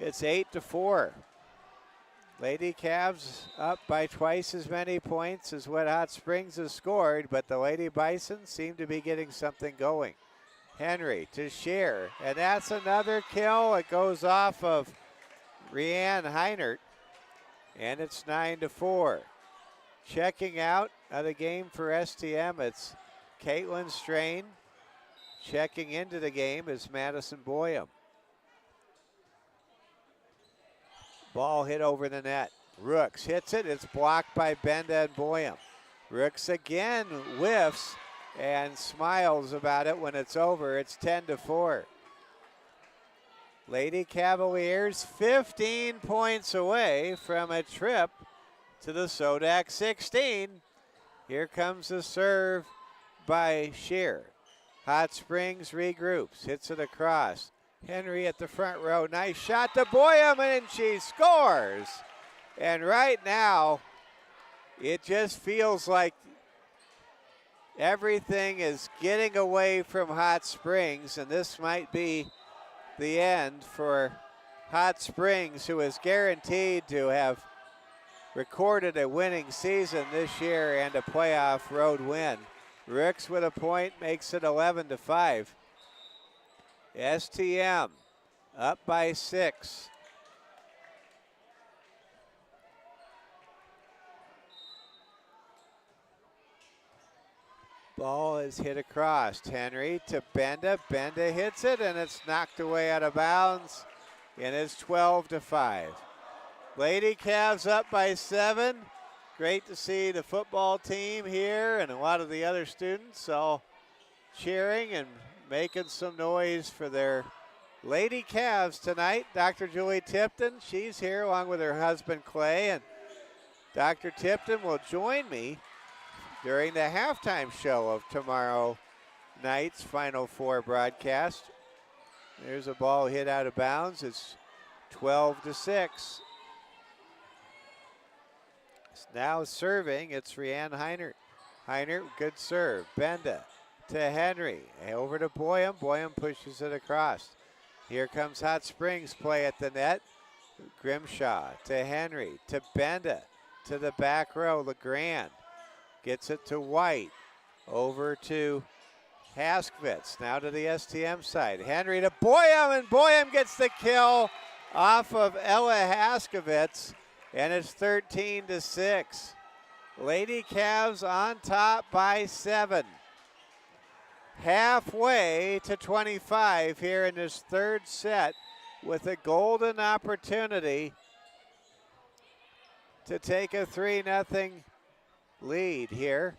It's 8-4. Lady Cavs up by twice as many points as what Hot Springs has scored, but the Lady Bison seem to be getting something going. Henry to Scheer, and that's another kill. It goes off of Rianne Heinert, and it's 9-4. Checking out of the game for STM, it's Caitlin Strain. Checking into the game is Madison Boyum. Ball hit over the net. Rooks hits it. It's blocked by Benda and Boyum. Rooks again whiffs and smiles about it when it's over. It's 10-4. Lady Cavaliers 15 points away from a trip to the Sodak 16. Here comes the serve by Scheer. Hot Springs regroups, hits it across. Henry at the front row, nice shot to Boyum, and she scores. And right now, it just feels like everything is getting away from Hot Springs, and this might be the end for Hot Springs, who is guaranteed to have recorded a winning season this year and a playoff road win. Ricks with a point makes it 11-5. STM up by 6. Ball is hit across. Henry to Benda. Benda hits it, and it's knocked away out of bounds. And it's 12-5. Lady Cavs up by 7. Great to see the football team here and a lot of the other students all cheering and making some noise for their Lady Cavs tonight. Dr. Julie Tipton, she's here along with her husband Clay, and Dr. Tipton will join me during the halftime show of tomorrow night's Final Four broadcast. There's a ball hit out of bounds. It's 12-6. Now serving, it's Rianne Heinert. Heinert, good serve. Benda to Henry. Over to Boyum. Boyum pushes it across. Here comes Hot Springs play at the net. Grimshaw to Henry, to Benda, to the back row. LeGrand gets it to White. Over to Haskvitz. Now to the STM side. Henry to Boyum, and Boyum gets the kill off of Ella Haskvitz. And it's 13-6. Lady Cavs on top by 7. Halfway to 25 here in this third set with a golden opportunity to take a 3-0 lead here.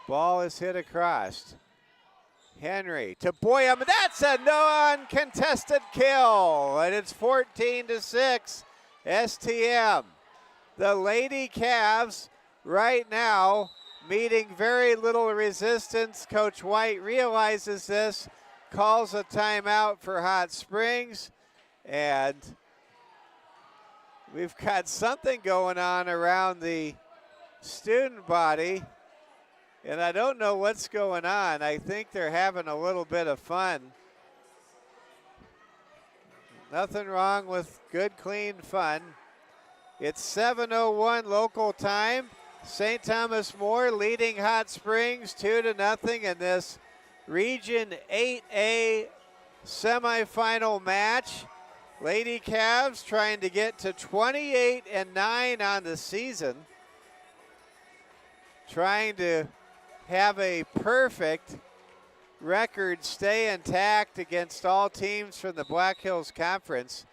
Ball is hit across. Henry to Boyum. That's a non-contested kill. And it's 14-6. STM. The Lady Cavs right now meeting very little resistance. Coach White realizes this, calls a timeout for Hot Springs, and we've got something going on around the student body, and I don't know what's going on. I think they're having a little bit of fun. Nothing wrong with good, clean fun. It's 7:01 local time. St. Thomas More leading Hot Springs 2-0 in this Region 8A semifinal match. Lady Cavs trying to get to 28-9 on the season. Trying to have a perfect record stay intact against all teams from the Black Hills Conference.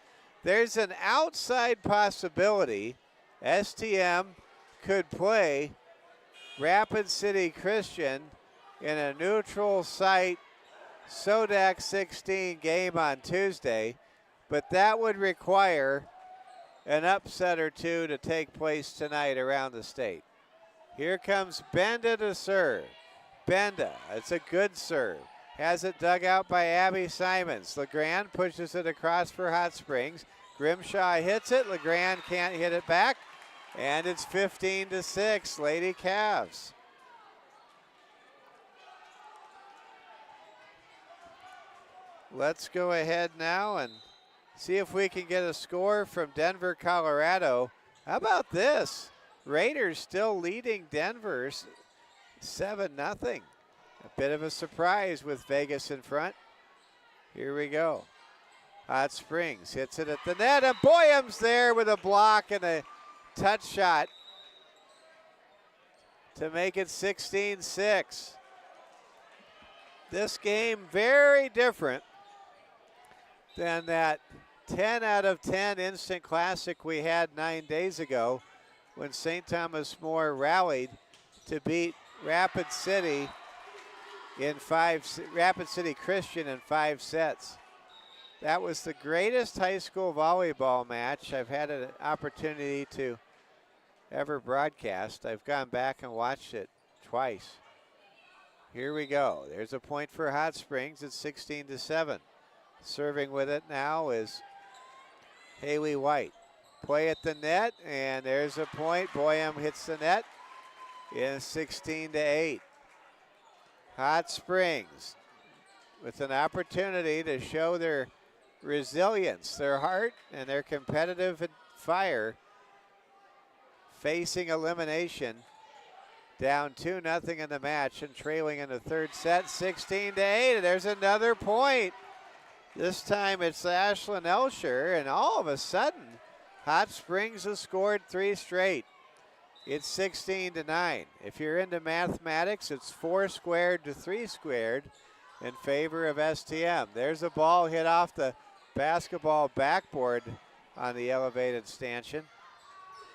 There's an outside possibility STM could play Rapid City Christian in a neutral site SODAC 16 game on Tuesday, but that would require an upset or two to take place tonight around the state. Here comes Benda to serve. Benda, it's a good serve. Has it dug out by Abby Simons. LeGrand pushes it across for Hot Springs. Grimshaw hits it. LeGrand can't hit it back. And it's 15-6, Lady Cavs. Let's go ahead now and see if we can get a score from Denver, Colorado. How about this? Raiders still leading Denver 7-0. A bit of a surprise with Vegas in front. Here we go. Hot Springs hits it at the net, and Boyum's there with a block and a touch shot to make it 16-6. This game very different than that 10 out of 10 instant classic we had 9 days ago when St. Thomas More rallied to beat Rapid City Christian in 5 sets. That was the greatest high school volleyball match I've had an opportunity to ever broadcast. I've gone back and watched it twice. Here we go. There's a point for Hot Springs. It's 16-7. Serving with it now is Haley White. Play at the net, and there's a point. Boyum hits the net in 16-8. Hot Springs with an opportunity to show their resilience, their heart, and their competitive fire, facing elimination, down 2-0 in the match and trailing in the third set, 16-8. There's another point. This time it's Ashlyn Elsher, and all of a sudden, Hot Springs has scored 3 straight. It's 16-9. If you're into mathematics, it's 4 squared to 3 squared in favor of STM. There's a ball hit off the basketball backboard on the elevated stanchion.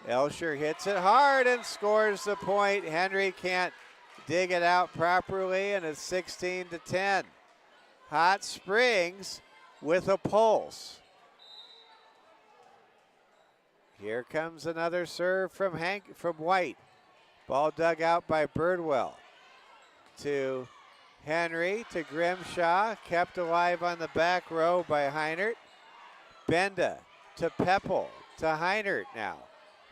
Elsher hits it hard and scores the point. Henry can't dig it out properly, and it's 16-10. Hot Springs with a pulse. Here comes another serve from White. Ball dug out by Birdwell. To Henry, to Grimshaw, kept alive on the back row by Heinert. Benda to Peppel, to Heinert now.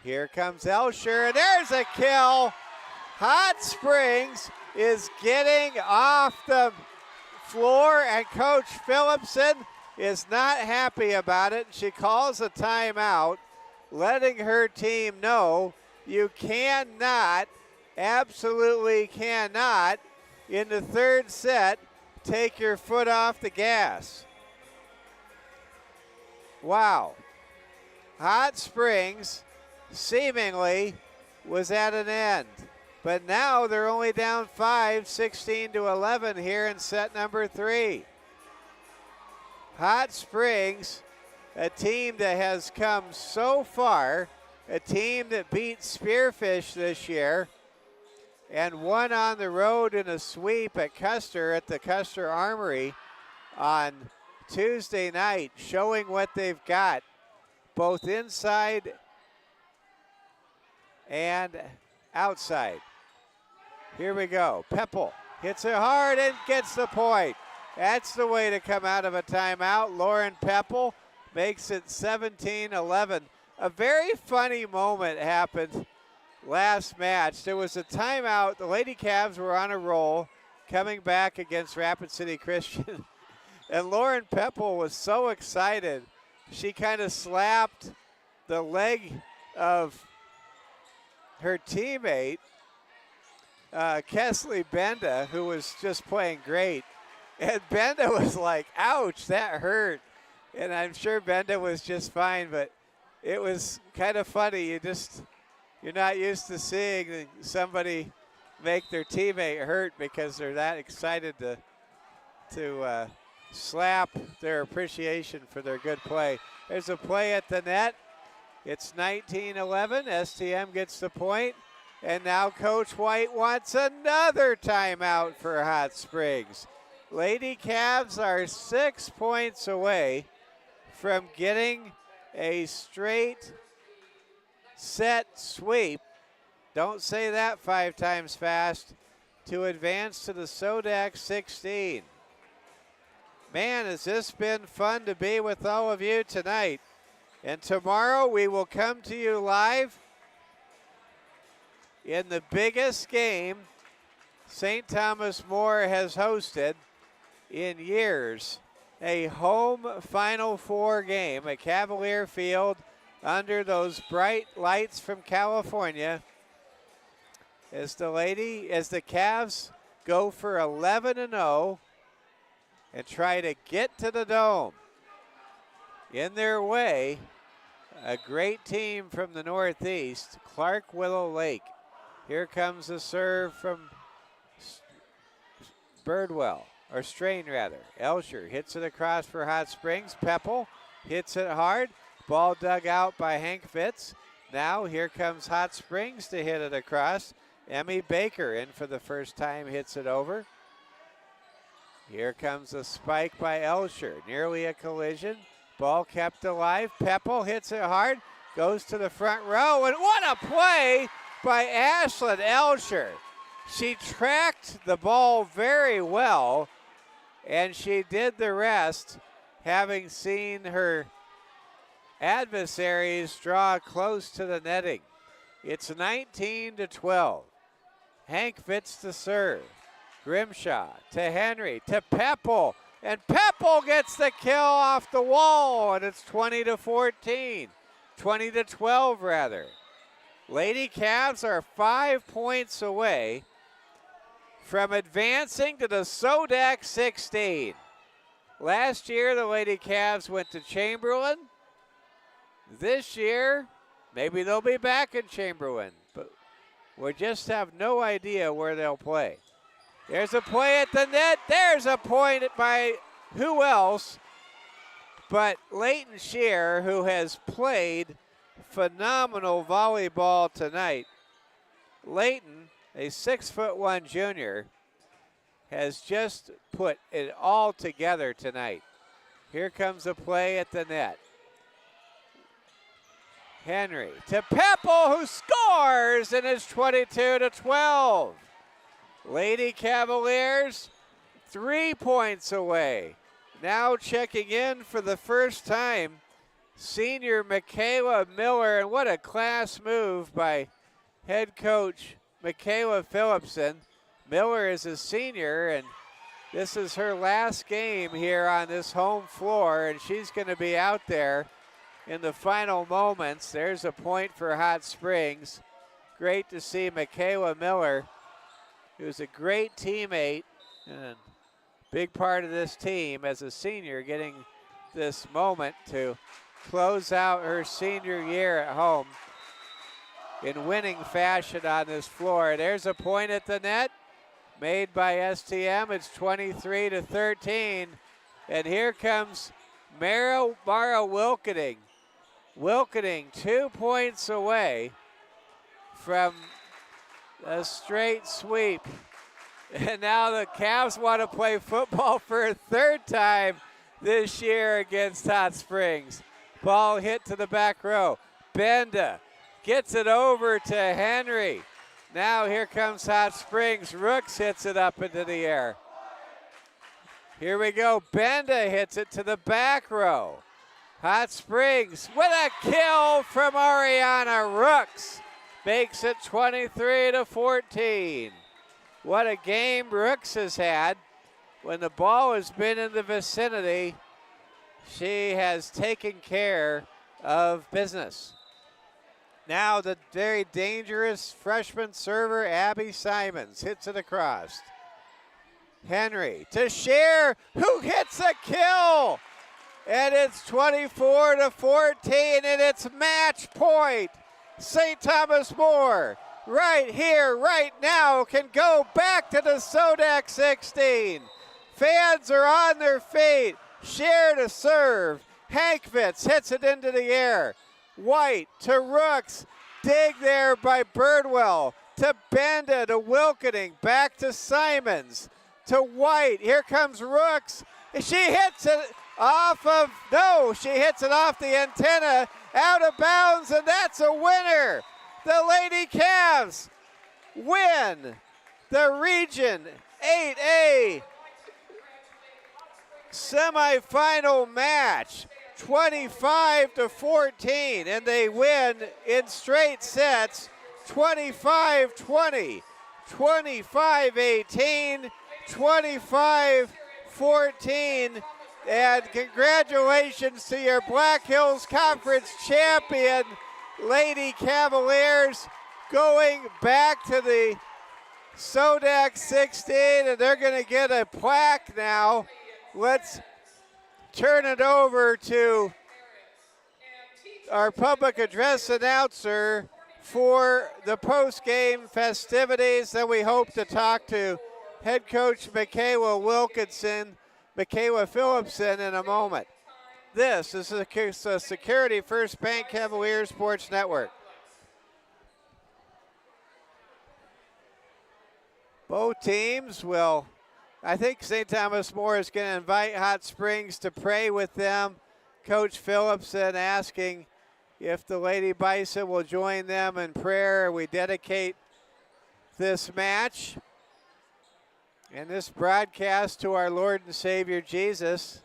Here comes Elsher, and there's a kill. Hot Springs is getting off the floor, and Coach Phillipson is not happy about it. She calls a timeout, letting her team know you cannot, absolutely cannot, in the third set, take your foot off the gas. Wow. Hot Springs seemingly was at an end. But now they're only down 5, 16-11 here in set number 3. Hot Springs, a team that has come so far, a team that beat Spearfish this year and won on the road in a sweep at Custer, at the Custer Armory on Tuesday night, showing what they've got both inside and outside. Here we go. Peppel hits it hard and gets the point. That's the way to come out of a timeout. Lauren Peppel makes it 17-11. A very funny moment happened last match. There was a timeout. The Lady Cavs were on a roll coming back against Rapid City Christian. And Lauren Peppel was so excited, she kind of slapped the leg of her teammate, Kesley Benda, who was just playing great. And Benda was like, ouch, that hurt. And I'm sure Benda was just fine, but it was kind of funny. You're not used to seeing somebody make their teammate hurt because they're that excited to slap their appreciation for their good play. There's a play at the net. It's 19-11. STM gets the point. And now Coach White wants another timeout for Hot Springs. Lady Cavs are 6 points away from getting a straight set sweep. Don't say that 5 times fast. To advance to the SODAC 16. Man, has this been fun to be with all of you tonight. And tomorrow we will come to you live in the biggest game St. Thomas More has hosted in years. A home Final Four game at Cavalier Field under those bright lights from California as the Cavs go for 11-0 and try to get to the Dome. In their way, a great team from the Northeast, Clark Willow Lake. Here comes a serve from Birdwell, or Strain rather. Elsher hits it across for Hot Springs. Peppel hits it hard. Ball dug out by Hank Fitz. Now here comes Hot Springs to hit it across. Emmy Baker in for the first time, hits it over. Here comes a spike by Elsher, nearly a collision. Ball kept alive. Peppel hits it hard, goes to the front row, and what a play by Ashlyn Elsher. She tracked the ball very well, and she did the rest, having seen her adversaries draw close to the netting. It's 19-12. Hank Fitz to serve. Grimshaw to Henry to Peppel, and Peppel gets the kill off the wall, and it's 20-14. 20-12 rather. Lady Cavs are 5 points away from advancing to the SODAC 16. Last year, the Lady Cavs went to Chamberlain. This year, maybe they'll be back in Chamberlain, but We just have no idea where they'll play. There's a play at the net. There's a point by who else but Leighton Shear, who has played phenomenal volleyball tonight. Leighton, a 6'1" junior, has just put it all together tonight. Here comes a play at the net. Henry to Peppel, who scores, and it's 22-12. Lady Cavaliers 3 points away. Now checking in for the first time, senior Michaela Miller, and what a class move by head coach Michaela Phillipson. Miller is a senior, and this is her last game here on this home floor, and she's going to be out there in the final moments. There's a point for Hot Springs. Great to see Michaela Miller, who's a great teammate and big part of this team as a senior, getting this moment to close out her senior year at home in winning fashion on this floor. There's a point at the net made by STM. It's 23-13. And here comes Mara Wilkening. Wilkening 2 points away from a straight sweep. And now the Cavs want to play football for a third time this year against Hot Springs. Ball hit to the back row. Benda gets it over to Henry. Now here comes Hot Springs. Rooks hits it up into the air. Here we go. Benda hits it to the back row. Hot Springs with a kill from Ariana Rooks. Makes it 23-14. What a game Rooks has had. When the ball has been in the vicinity, she has taken care of business. Now the very dangerous freshman server, Abby Simons, hits it across. Henry to Shear, who hits a kill. And it's 24-14, and it's match point. St. Thomas More, right here, right now, can go back to the Sodak 16. Fans are on their feet. Shear to serve. Hankvitz hits it into the air. White to Rooks. Dig there by Birdwell. To Benda, to Wilkening. Back to Simons. To White. Here comes Rooks. She hits it off of, no, she hits it off the antenna. Out of bounds, and that's a winner. The Lady Cavs win the Region 8A semifinal match 25-14, and they win in straight sets 25-20, 25-18, 25-14. And congratulations to your Black Hills Conference champion, Lady Cavaliers, going back to the Sodak 16, and they're going to get a plaque now. Let's turn it over to our public address announcer for the post-game festivities. Then we hope to talk to head coach Michaela Phillipson in a moment. This is the Security First Bank Cavaliers Sports Network. Both teams will, I think St. Thomas More is going to invite Hot Springs to pray with them. Coach Phillipson asking if the Lady Bison will join them in prayer. We dedicate this match and this broadcast to our Lord and Savior Jesus.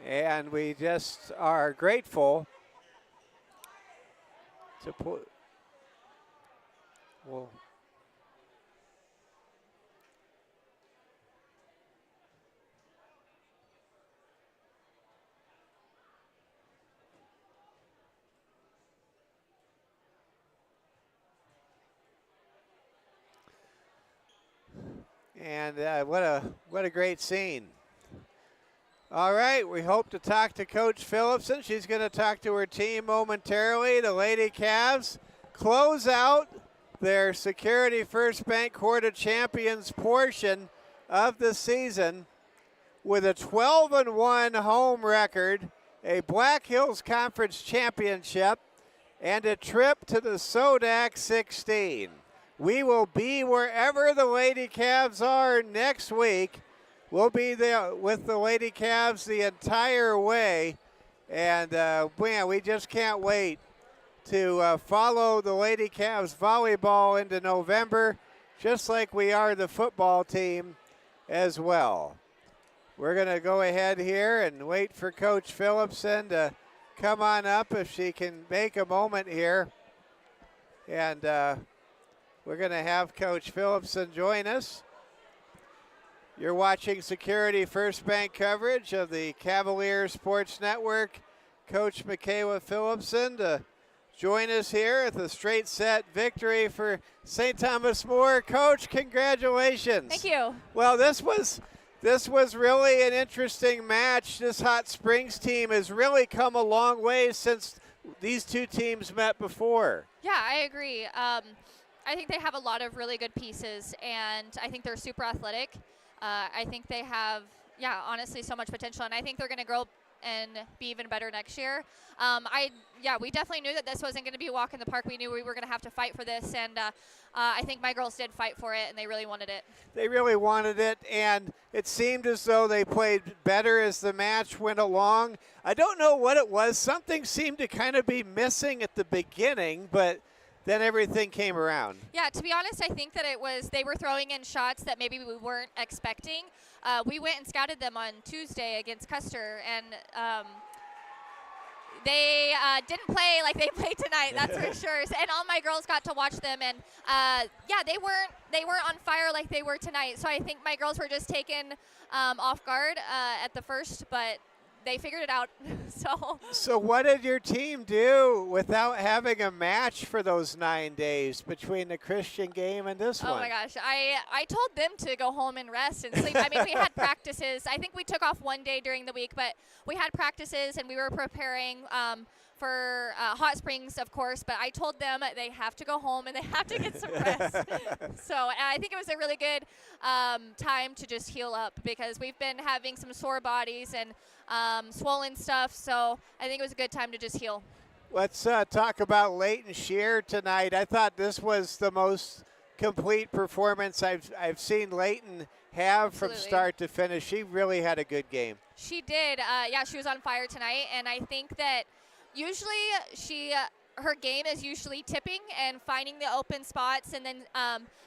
And we just are grateful to put, well, and what a great scene. All right, we hope to talk to Coach Phillipson. She's going to talk to her team momentarily. The Lady Cavs close out their Security First Bank Court of Champions portion of the season with a 12-1 home record, a Black Hills Conference championship, and a trip to the SODAC 16. We will be wherever the Lady Cavs are next week. We'll be there with the Lady Cavs the entire way. And, man, we just can't wait to follow the Lady Cavs volleyball into November, just like we are the football team as well. We're going to go ahead here and wait for Coach Phillipson to come on up if she can make a moment here. And we're going to have Coach Phillipson join us. You're watching Security First Bank coverage of the Cavalier Sports Network. Coach Michaela Phillipson to join us here at the straight set victory for St. Thomas More. Coach, congratulations. Thank you. Well, this was really an interesting match. This Hot Springs team has really come a long way since these two teams met before. Yeah, I agree. I think they have a lot of really good pieces, and I think they're super athletic. I think they have, honestly, so much potential, and I think they're going to grow and be even better next year. We definitely knew that this wasn't going to be a walk in the park. We knew we were going to have to fight for this, and I think my girls did fight for it, and they really wanted it. They really wanted it, and it seemed as though they played better as the match went along. I don't know what it was. Something seemed to kind of be missing at the beginning, but then everything came around. Yeah, to be honest, I think that they were throwing in shots that maybe we weren't expecting. We went and scouted them on Tuesday against Custer, and they didn't play like they played tonight, that's for sure. And all my girls got to watch them, and they weren't on fire like they were tonight. So I think my girls were just taken off guard at the first, but they figured it out. So what did your team do without having a match for those 9 days between the Christian game and this one? Oh my gosh, I told them to go home and rest and sleep. I mean, we had practices. I think we took off one day during the week, but we had practices and we were preparing for Hot Springs, of course, but I told them they have to go home and they have to get some rest. So I think it was a really good time to just heal up, because we've been having some sore bodies and swollen stuff, so I think it was a good time to just heal. Let's talk about Leighton Shear tonight. I thought this was the most complete performance I've seen Leighton have from start to finish. She really had a good game. She did. She was on fire tonight, and I think that usually her game is usually tipping and finding the open spots and then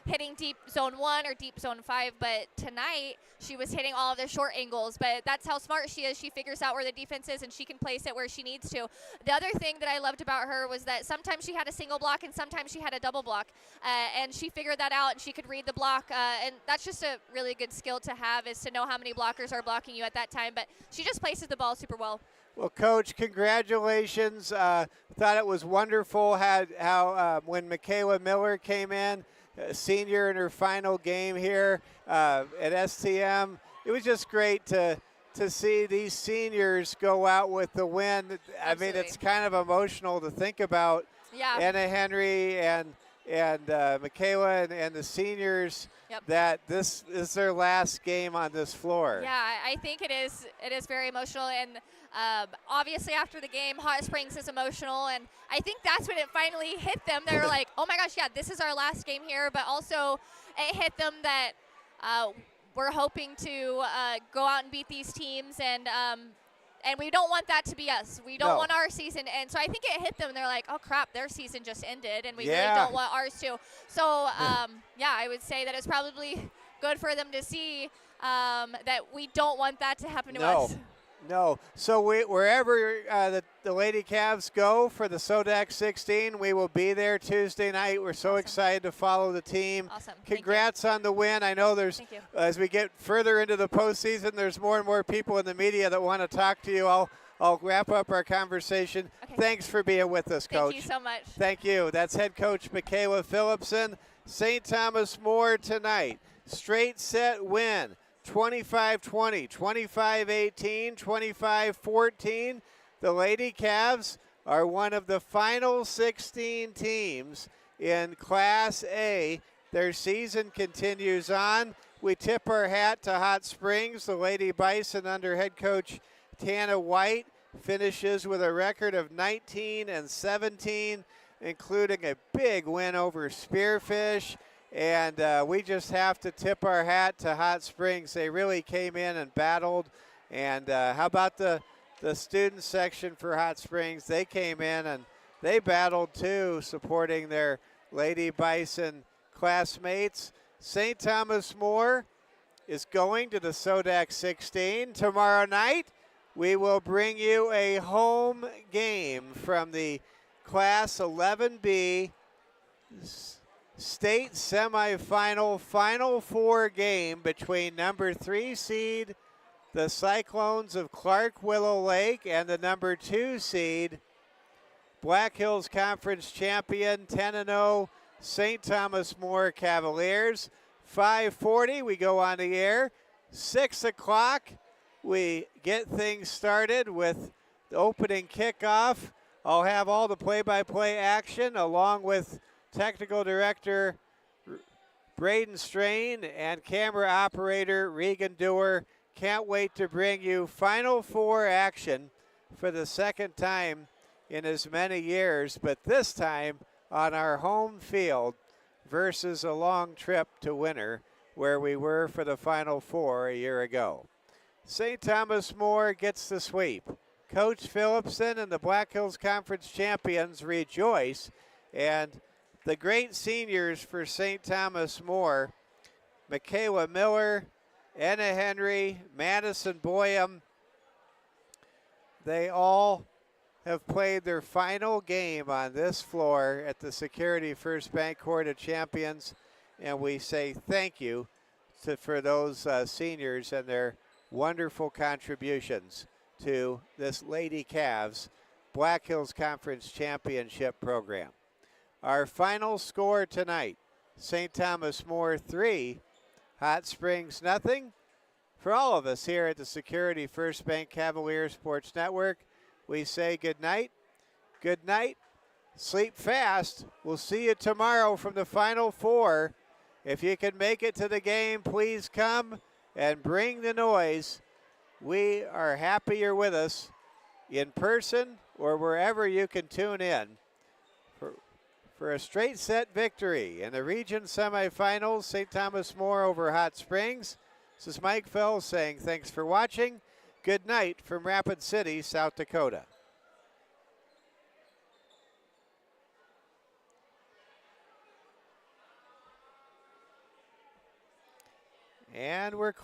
hitting deep zone 1 or deep zone 5. But tonight she was hitting all of the short angles. But that's how smart she is. She figures out where the defense is and she can place it where she needs to. The other thing that I loved about her was that sometimes she had a single block and sometimes she had a double block. And she figured that out and she could read the block. And that's just a really good skill to have, is to know how many blockers are blocking you at that time. But she just places the ball super well. Well, Coach, congratulations. Thought it was wonderful how when Michaela Miller came in, a senior in her final game here at STM, it was just great to see these seniors go out with the win. Absolutely. I mean, it's kind of emotional to think about. Yeah. Anna Henry and Michaela and the seniors. Yep. That this is their last game on this floor. Yeah, I think it is. It is very emotional, and obviously after the game, Hot Springs is emotional, and I think that's when it finally hit them. They were like, "Oh my gosh, yeah, this is our last game here." But also, it hit them that we're hoping to go out and beat these teams, and we don't want that to be us. We don't want our season. And so I think it hit them, and they're like, oh, crap, their season just ended, and we really don't want ours to. So, I would say that it's probably good for them to see that we don't want that to happen to us. No. So wherever the Lady Cavs go for the SODAC 16, we will be there Tuesday night. We're so excited to follow the team. Awesome. Congrats on the win. I know there's, as we get further into the postseason, there's more and more people in the media that want to talk to you. I'll wrap up our conversation. Okay. Thanks for being with us, Coach. Thank you so much. Thank you. That's head coach Michaela Phillipson. St. Thomas More tonight. Straight set win. 25-20, 25-18, 25-14. The Lady Cavs are one of the final 16 teams in Class A. Their season continues on. We tip our hat to Hot Springs. The Lady Bison under head coach Tana White finishes with a record of 19-17, including a big win over Spearfish. And we just have to tip our hat to Hot Springs. They really came in and battled. And how about the student section for Hot Springs? They came in and they battled too, supporting their Lady Bison classmates. St. Thomas More is going to the SODAC 16 tomorrow night. We will bring you a home game from the Class 11B state semifinal Final Four game between number 3 seed, the Cyclones of Clark Willow Lake, and the number 2 seed, Black Hills Conference champion 10-0 St. Thomas More Cavaliers. 5:40, we go on the air. 6 o'clock, we get things started with the opening kickoff. I'll have all the play-by-play action along with technical director Braden Strain and camera operator Regan Dewar. Can't wait to bring you Final Four action for the second time in as many years, but this time on our home field versus a long trip to Winter, where we were for the Final Four a year ago. St. Thomas More gets the sweep. Coach Phillipson and the Black Hills Conference champions rejoice, and the great seniors for St. Thomas More, Michaela Miller, Anna Henry, Madison Boyum, they all have played their final game on this floor at the Security First Bank Court of Champions, and we say thank you for those seniors and their wonderful contributions to this Lady Cavs Black Hills Conference Championship program. Our final score tonight, St. Thomas More 3, Hot Springs nothing. For all of us here at the Security First Bank Cavalier Sports Network, we say good night, sleep fast. We'll see you tomorrow from the Final Four. If you can make it to the game, please come and bring the noise. We are happy you're with us in person or wherever you can tune in for a straight set victory in the region semifinals, St. Thomas More over Hot Springs. This is Mike Fell saying thanks for watching. Good night from Rapid City, South Dakota. And we're clear.